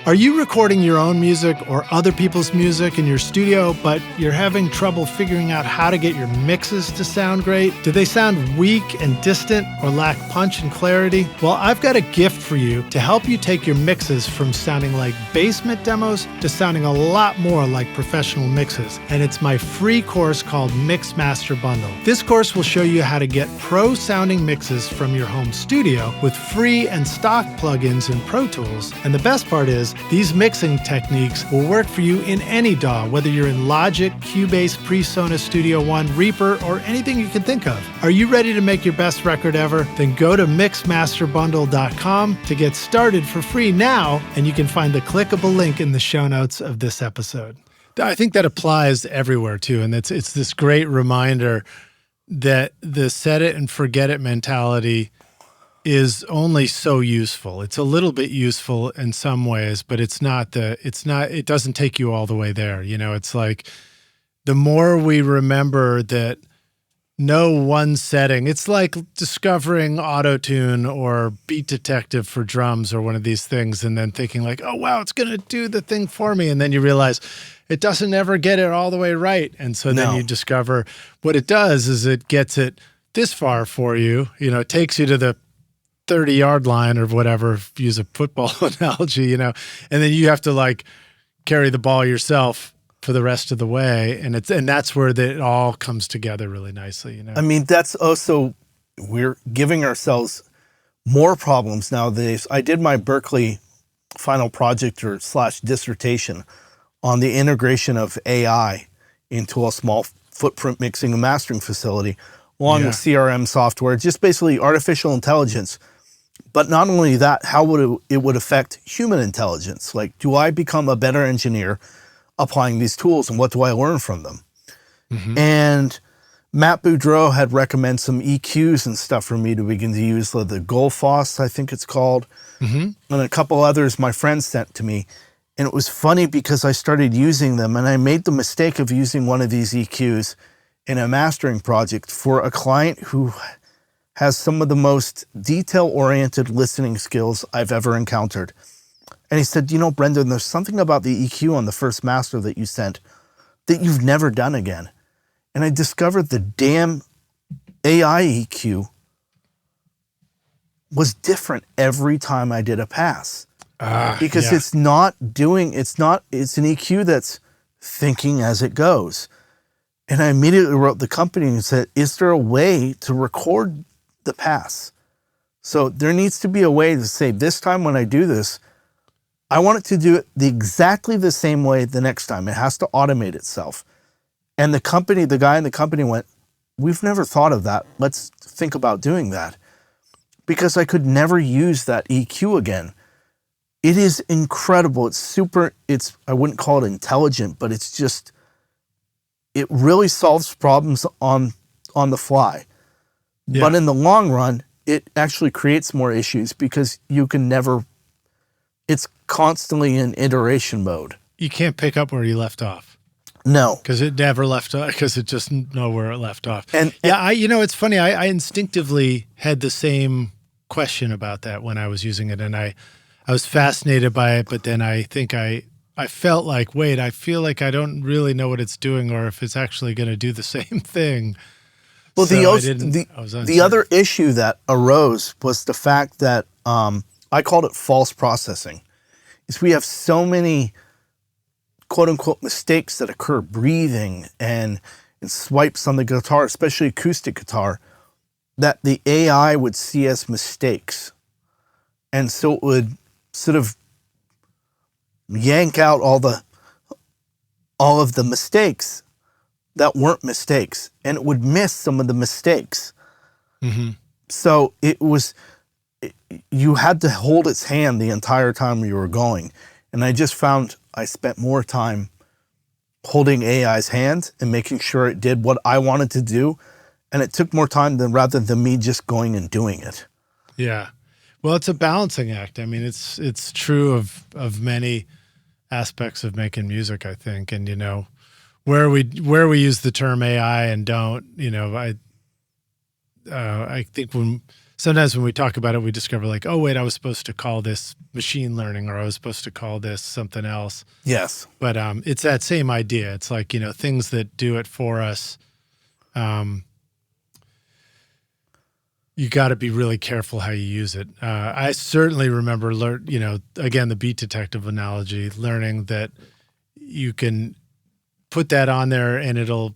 Are you recording your own music or other people's music in your studio, but you're having trouble figuring out how to get your mixes to sound great? Do they sound weak and distant or lack punch and clarity? Well, I've got a gift for you to help you take your mixes from sounding like basement demos to sounding a lot more like professional mixes. And it's my free course called Mix Master Bundle. This course will show you how to get pro-sounding mixes from your home studio with free and stock plugins in Pro Tools. And the best part is, because these mixing techniques will work for you in any DAW, whether you're in Logic, Cubase, PreSonus Studio One, Reaper, or anything you can think of. Are you ready to make your best record ever? Then go to mixmasterbundle.com to get started for free now, and you can find the clickable link in the show notes of this episode. I think that applies everywhere too, and it's this great reminder that the set it and forget it mentality is only so useful. It's a little bit useful in some ways, but it doesn't take you all the way there. You know, it's like the more we remember that no one setting, it's like discovering auto-tune or Beat Detective for drums or one of these things and then thinking like, oh, wow, it's going to do the thing for me. And then you realize it doesn't ever get it all the way right. And so then you discover what it does is it gets it this far for you. You know, it takes you to the 30-yard line or whatever, if you use a football analogy, you know, and then you have to like carry the ball yourself for the rest of the way. And that's where it all comes together really nicely, you know? I mean, that's also, we're giving ourselves more problems nowadays. I did my Berkeley final project or / dissertation on the integration of AI into a small footprint mixing and mastering facility along with CRM software, just basically artificial intelligence. But not only that, how it would affect human intelligence? Like, do I become a better engineer applying these tools, and what do I learn from them? Mm-hmm. And Matt Boudreau had recommended some EQs and stuff for me to begin to use, the Gullfoss, I think it's called, and a couple others my friends sent to me. And it was funny because I started using them, and I made the mistake of using one of these EQs in a mastering project for a client who has some of the most detail-oriented listening skills I've ever encountered. And he said, you know, Brendan, there's something about the EQ on the first master that you sent that you've never done again. And I discovered the damn AI EQ was different every time I did a pass. Because it's an EQ that's thinking as it goes. And I immediately wrote the company and said, is there a way to record the pass? So there needs to be a way to say, this time when I do this, I want it to do it exactly the same way the next time. It has to automate itself. And the guy in the company went, we've never thought of that. Let's think about doing that. Because I could never use that EQ again. It is incredible. I wouldn't call it intelligent, but it's just, it really solves problems on the fly. Yeah. But in the long run, it actually creates more issues because it's constantly in iteration mode. You can't pick up where you left off. No. Because it never left off, because it just know where it left off. It's funny, I instinctively had the same question about that when I was using it, and I was fascinated by it, but then I think I felt like, wait, I feel like I don't really know what it's doing or if it's actually going to do the same thing. Well, the other issue that arose was the fact that I called it false processing. Is we have so many quote-unquote mistakes that occur breathing and swipes on the guitar, especially acoustic guitar, that the AI would see as mistakes. And so it would sort of yank out all of the mistakes that weren't mistakes, and it would miss some of the mistakes. Mm-hmm. So you had to hold its hand the entire time you were going. And I just found I spent more time holding AI's hand and making sure it did what I wanted to do. And it took more time rather than me just going and doing it. Yeah. Well, it's a balancing act. I mean, it's true of many aspects of making music, I think. And, you know, where we use the term AI and don't, you know, I think sometimes when we talk about it, we discover like, oh, wait, I was supposed to call this machine learning, or I was supposed to call this something else. Yes. But it's that same idea. It's like, you know, things that do it for us. You got to be really careful how you use it. I certainly remember, again, the Beat Detective analogy, learning that you can put that on there and it'll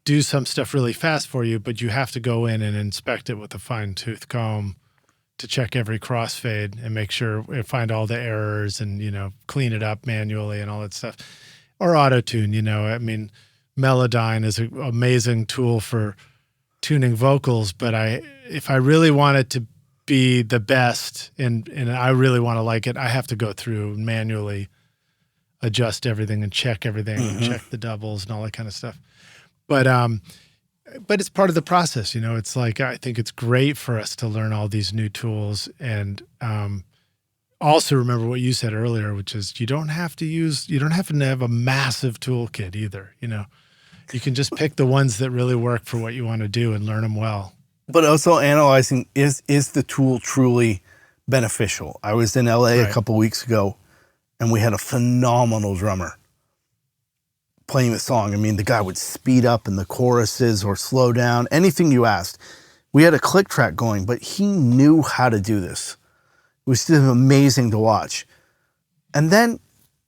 do some stuff really fast for you, but you have to go in and inspect it with a fine-tooth comb to check every crossfade and make sure find all the errors and, clean it up manually and all that stuff. Or auto-tune, I mean, Melodyne is an amazing tool for tuning vocals, but if I really want it to be the best and I really want to like it, I have to go through and manually adjust everything and check everything and check the doubles and all that kind of stuff. But it's part of the process, it's like, I think it's great for us to learn all these new tools and also remember what you said earlier, which is you don't have to have a massive toolkit either. You can just pick the ones that really work for what you want to do and learn them well. But also analyzing, is the tool truly beneficial? I was in LA a couple weeks ago and we had a phenomenal drummer playing the song. I mean, the guy would speed up in the choruses or slow down, anything you asked. We had a click track going, but he knew how to do this. It was just amazing to watch. And then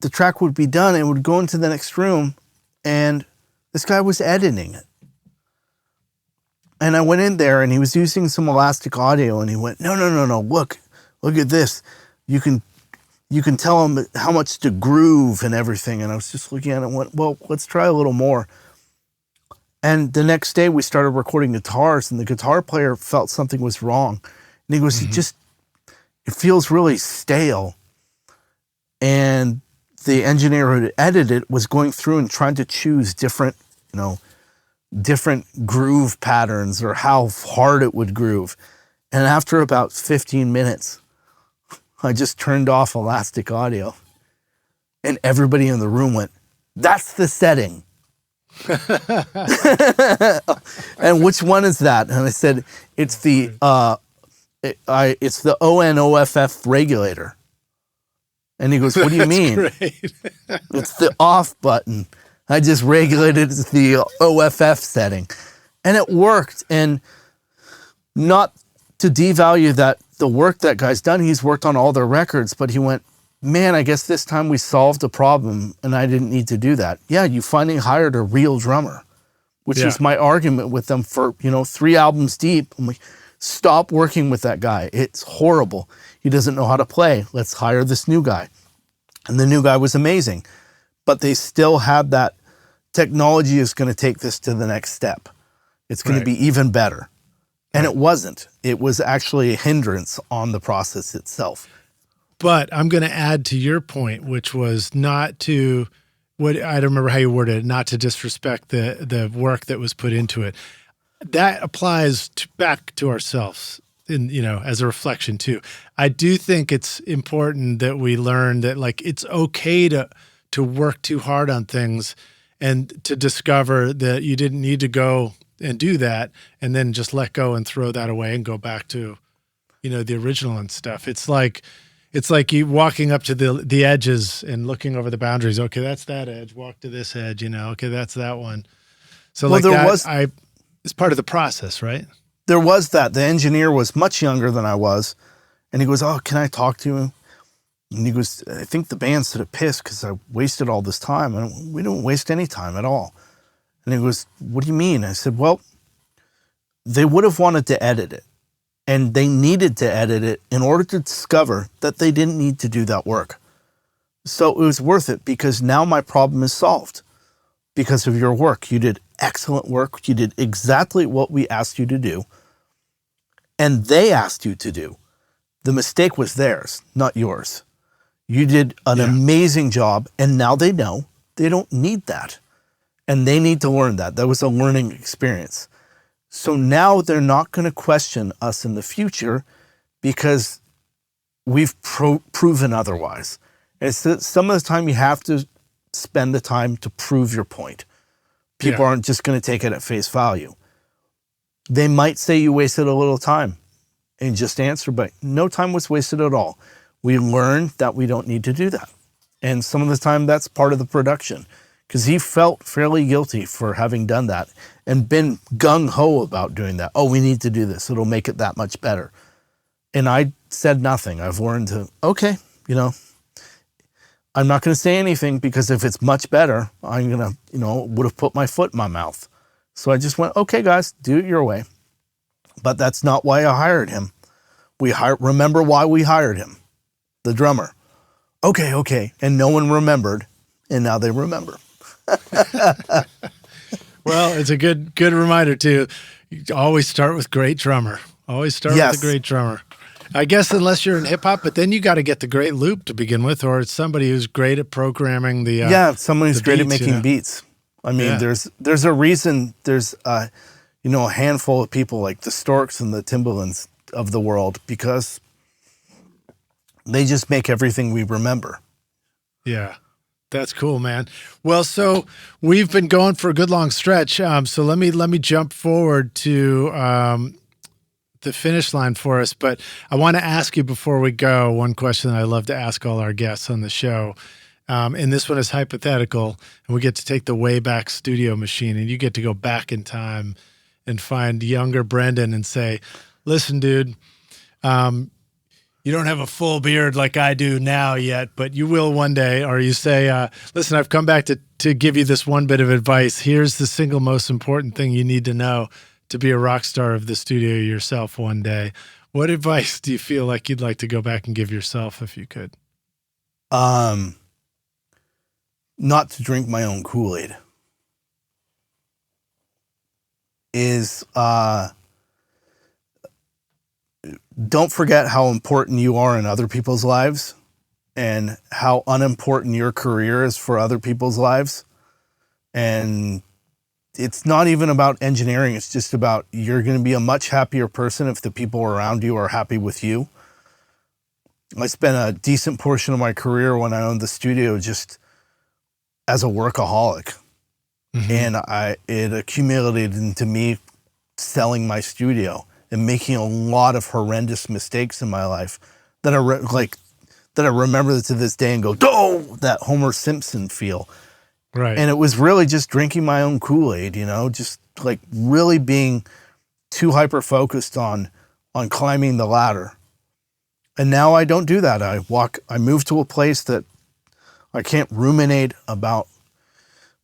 the track would be done and would go into the next room and this guy was editing it. And I went in there and he was using some elastic audio and he went, no, look at this. You can tell him how much to groove and everything. And I was just looking at it and went, well, let's try a little more. And the next day we started recording guitars and the guitar player felt something was wrong. And he goes, it feels really stale. And the engineer who had edited it was going through and trying to choose different groove patterns or how hard it would groove. And after about 15 minutes, I just turned off elastic audio and everybody in the room went, that's the setting. And which one is that? And I said, it's the ONOFF regulator. And he goes, what do you mean? Great. It's the off button. I just regulated the OFF setting. And it worked. And not to devalue the work that guy's done, he's worked on all their records, but he went, man, I guess this time we solved a problem and I didn't need to do that. Yeah, you finally hired a real drummer, which is my argument with them for, 3 albums deep. I'm like, stop working with that guy. It's horrible. He doesn't know how to play. Let's hire this new guy. And the new guy was amazing. But they still had that technology is going to take this to the next step. It's going to be even better. And it wasn't. It was actually a hindrance on the process itself. But I'm going to add to your point, which was not to, I don't remember how you worded it, not to disrespect the work that was put into it. That applies back to ourselves, as a reflection too. I do think it's important that we learn that it's okay to work too hard on things and to discover that you didn't need to go and do that and then just let go and throw that away and go back to, the original and stuff. It's like you walking up to the edges and looking over the boundaries. Okay, that's that edge. Walk to this edge, okay, that's that one. So it's part of the process, right? There was that. The engineer was much younger than I was. And he goes, oh, can I talk to him? And he goes, I think the band's sort of pissed because I wasted all this time. And we don't waste any time at all. And he goes, what do you mean? I said, well, they would have wanted to edit it. And they needed to edit it in order to discover that they didn't need to do that work. So it was worth it because now my problem is solved because of your work. You did excellent work. You did exactly what we asked you to do. And they asked you to do. The mistake was theirs, not yours. You did an amazing job, and now they know they don't need that. And they need to learn that. That was a learning experience. So now they're not going to question us in the future because we've proven otherwise. And it's some of the time you have to spend the time to prove your point. People aren't just going to take it at face value. They might say you wasted a little time and just answer, but no time was wasted at all. We learned that we don't need to do that. And some of the time that's part of the production because he felt fairly guilty for having done that and been gung-ho about doing that. Oh, we need to do this. It'll make it that much better. And I said nothing. I've learned to, okay, I'm not going to say anything because if it's much better, I'm going to, would have put my foot in my mouth. So I just went, okay, guys, do it your way. But that's not why I hired him. Remember why we hired him, the drummer. Okay. And no one remembered, and now they remember. Well, it's a good reminder too. You always start with great drummer. Always start with a great drummer. I guess unless you're in hip hop, but then you got to get the great loop to begin with, or it's somebody who's great at programming the someone who's great at making beats. I mean, there's a reason. There's a handful of people like the Storks and the Timbalands of the world, because they just make everything we remember. Yeah. That's cool, man. Well, so we've been going for a good long stretch. So let me jump forward to the finish line for us. But I want to ask you before we go one question that I love to ask all our guests on the show. And this one is hypothetical, and we get to take the Wayback Studio machine, and you get to go back in time and find younger Brendan and say, "Listen, dude, you don't have a full beard like I do now yet, but you will one day." Or you say, "Listen, I've come back to give you this one bit of advice. Here's the single most important thing you need to know to be a rock star of the studio yourself one day." What advice do you feel like you'd like to go back and give yourself if you could? Not to drink my own Kool-Aid. Don't forget how important you are in other people's lives and how unimportant your career is for other people's lives. And it's not even about engineering. It's just about, you're going to be a much happier person if the people around you are happy with you. I spent a decent portion of my career when I owned the studio just as a workaholic. Mm-hmm. And it accumulated into me selling my studio and making a lot of horrendous mistakes in my life that I remember to this day and go, "Oh," that Homer Simpson feel. Right. And it was really just drinking my own Kool-Aid, just like really being too hyper-focused on climbing the ladder. And now I don't do that. I move to a place that I can't ruminate about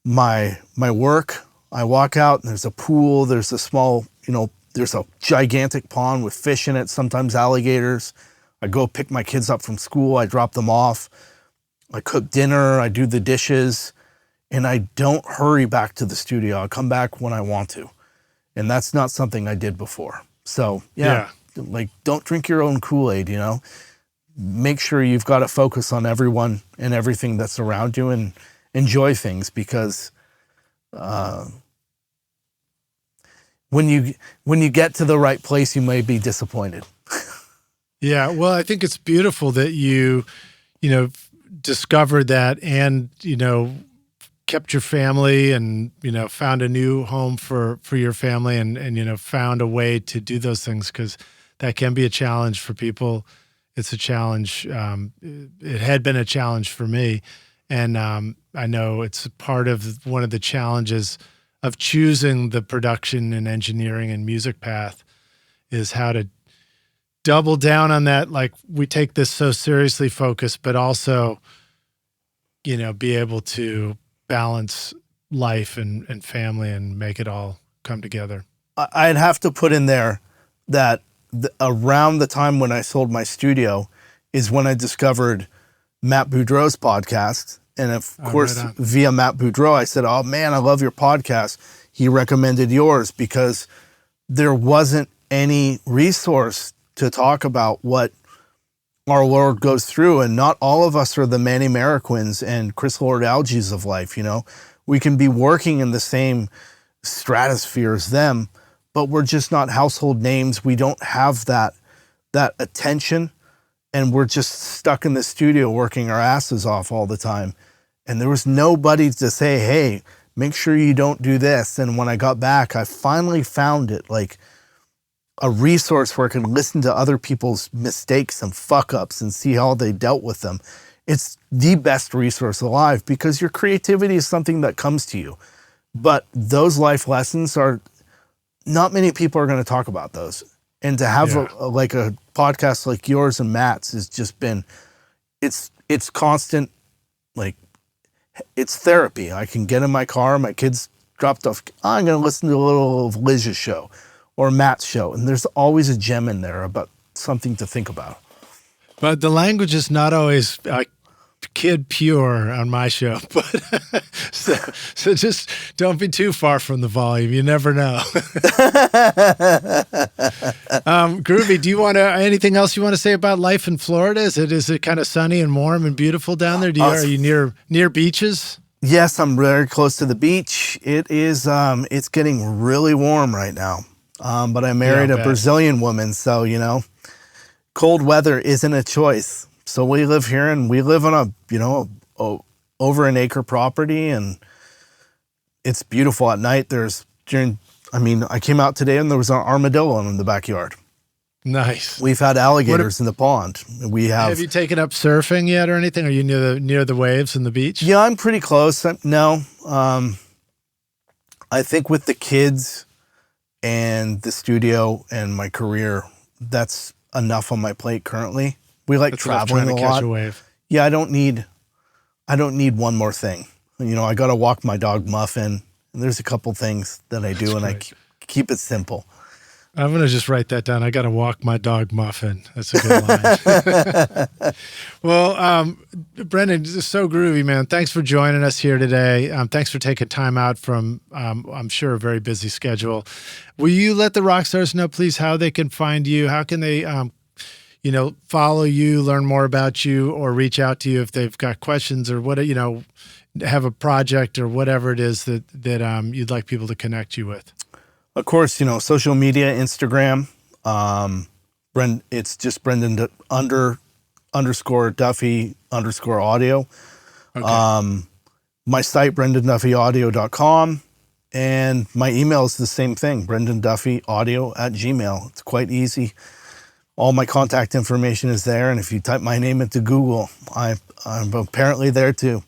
my work. I walk out and there's a pool, there's a small, there's a gigantic pond with fish in it, sometimes alligators. I go pick my kids up from school, I drop them off. I cook dinner, I do the dishes, and I don't hurry back to the studio. I come back when I want to. And that's not something I did before. So, like, don't drink your own Kool-Aid, Make sure you've got to focus on everyone and everything that's around you and enjoy things, because when you get to the right place, you may be disappointed. Yeah, well, I think it's beautiful that you discovered that and, kept your family and, found a new home for your family and found a way to do those things, because that can be a challenge for people. It's a challenge. It had been a challenge for me. And I know it's part of one of the challenges of choosing the production and engineering and music path is how to double down on that. Like, we take this so seriously focused, but also, be able to balance life and family and make it all come together. I'd have to put in there that around the time when I sold my studio is when I discovered Matt Boudreau's podcast. And of course, right, via Matt Boudreau, I said, "Oh man, I love your podcast." He recommended yours because there wasn't any resource to talk about what our world goes through. And not all of us are the Manny Marroquins and Chris Lord-Alges of life. We can be working in the same stratosphere as them, but we're just not household names. We don't have that attention, and we're just stuck in the studio working our asses off all the time. And there was nobody to say, "Hey, make sure you don't do this." And when I got back, I finally found it, like a resource where I can listen to other people's mistakes and fuck-ups and see how they dealt with them. It's the best resource alive, because your creativity is something that comes to you. But those life lessons not many people are going to talk about those. And to have a podcast like yours and Matt's has just been, it's constant, like, it's therapy. I can get in my car, my kids dropped off, I'm going to listen to a little of Liz's show or Matt's show. And there's always a gem in there about something to think about. But the language is not always kid pure on my show, but so just don't be too far from the volume. You never know. Groovy, do you want to, anything else you want to say about life in Florida? Is it kind of sunny and warm and beautiful down there? Are you near beaches? Yes, I'm very close to the beach. It is, it's getting really warm right now. But I married a Brazilian woman, so, cold weather isn't a choice. So we live here, and we live on over an acre property, and it's beautiful at night. I came out today and there was an armadillo in the backyard. Nice. We've had alligators in the pond. Have you taken up surfing yet or anything? Are you near the waves and the beach? Yeah, I'm pretty close. No. I think with the kids and the studio and my career, that's enough on my plate currently. We like traveling a lot. Catch a wave. Yeah, I don't need one more thing. I got to walk my dog Muffin. And there's a couple things that I do, and I keep it simple. I'm going to just write that down. I got to walk my dog Muffin. That's a good line. Well, Brendan, this is so groovy, man. Thanks for joining us here today. Thanks for taking time out from, I'm sure, a very busy schedule. Will you let the rock stars know, please, how they can find you? How can they follow you, learn more about you, or reach out to you if they've got questions or have a project or whatever it is that you'd like people to connect you with? Of course, social media, Instagram. It's just Brendan _ Duffey _ audio. Okay. My site, BrendanDuffeyAudio.com. And my email is the same thing, BrendanDuffeyAudio@gmail. It's quite easy. All my contact information is there, and if you type my name into Google, I'm apparently there too.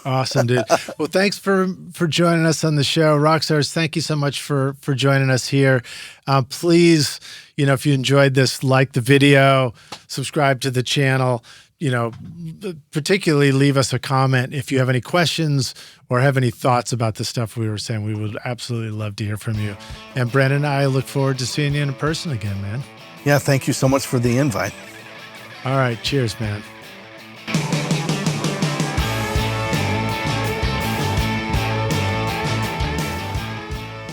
Awesome, dude. Well, thanks for joining us on the show. Rockstars, thank you so much for joining us here. Please, if you enjoyed this, like the video, subscribe to the channel, particularly leave us a comment if you have any questions or have any thoughts about the stuff we were saying. We would absolutely love to hear from you. And Brendan, I look forward to seeing you in person again, man. Yeah, thank you so much for the invite. All right, cheers, man.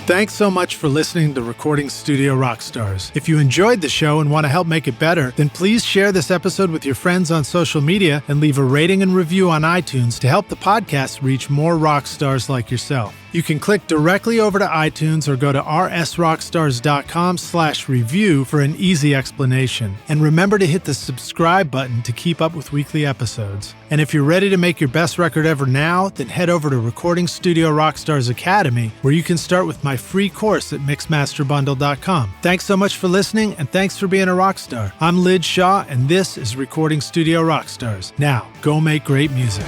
Thanks so much for listening to Recording Studio Rockstars. If you enjoyed the show and want to help make it better, then please share this episode with your friends on social media and leave a rating and review on iTunes to help the podcast reach more rock stars like yourself. You can click directly over to iTunes or go to rsrockstars.com/review for an easy explanation. And remember to hit the subscribe button to keep up with weekly episodes. And if you're ready to make your best record ever now, then head over to Recording Studio Rockstars Academy, where you can start with my free course at mixmasterbundle.com. Thanks so much for listening, and thanks for being a rock star. I'm Lid Shaw, and this is Recording Studio Rockstars. Now, go make great music.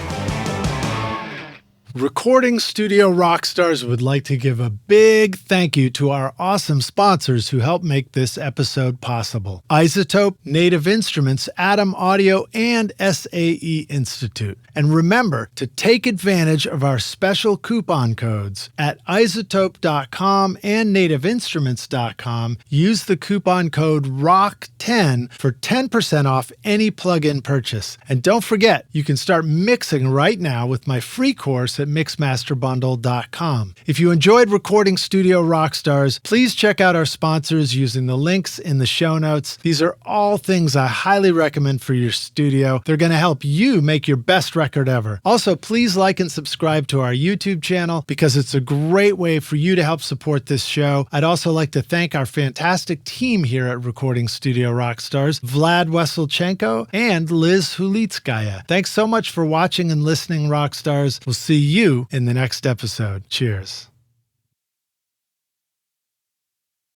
Recording Studio Rockstars would like to give a big thank you to our awesome sponsors who help make this episode possible: iZotope, Native Instruments, Atom Audio, and SAE Institute. And remember to take advantage of our special coupon codes at iZotope.com and nativeinstruments.com. Use the coupon code ROCK10 for 10% off any plug-in purchase. And don't forget, you can start mixing right now with my free course at mixmasterbundle.com. If you enjoyed Recording Studio Rockstars, please check out our sponsors using the links in the show notes. These are all things I highly recommend for your studio. They're going to help you make your best record ever. Also, please like and subscribe to our YouTube channel because it's a great way for you to help support this show. I'd also like to thank our fantastic team here at Recording Studio Rockstars, Vlad Weselchenko and Liz Hulitskaya. Thanks so much for watching and listening, Rockstars. We'll see you in the next episode. Cheers.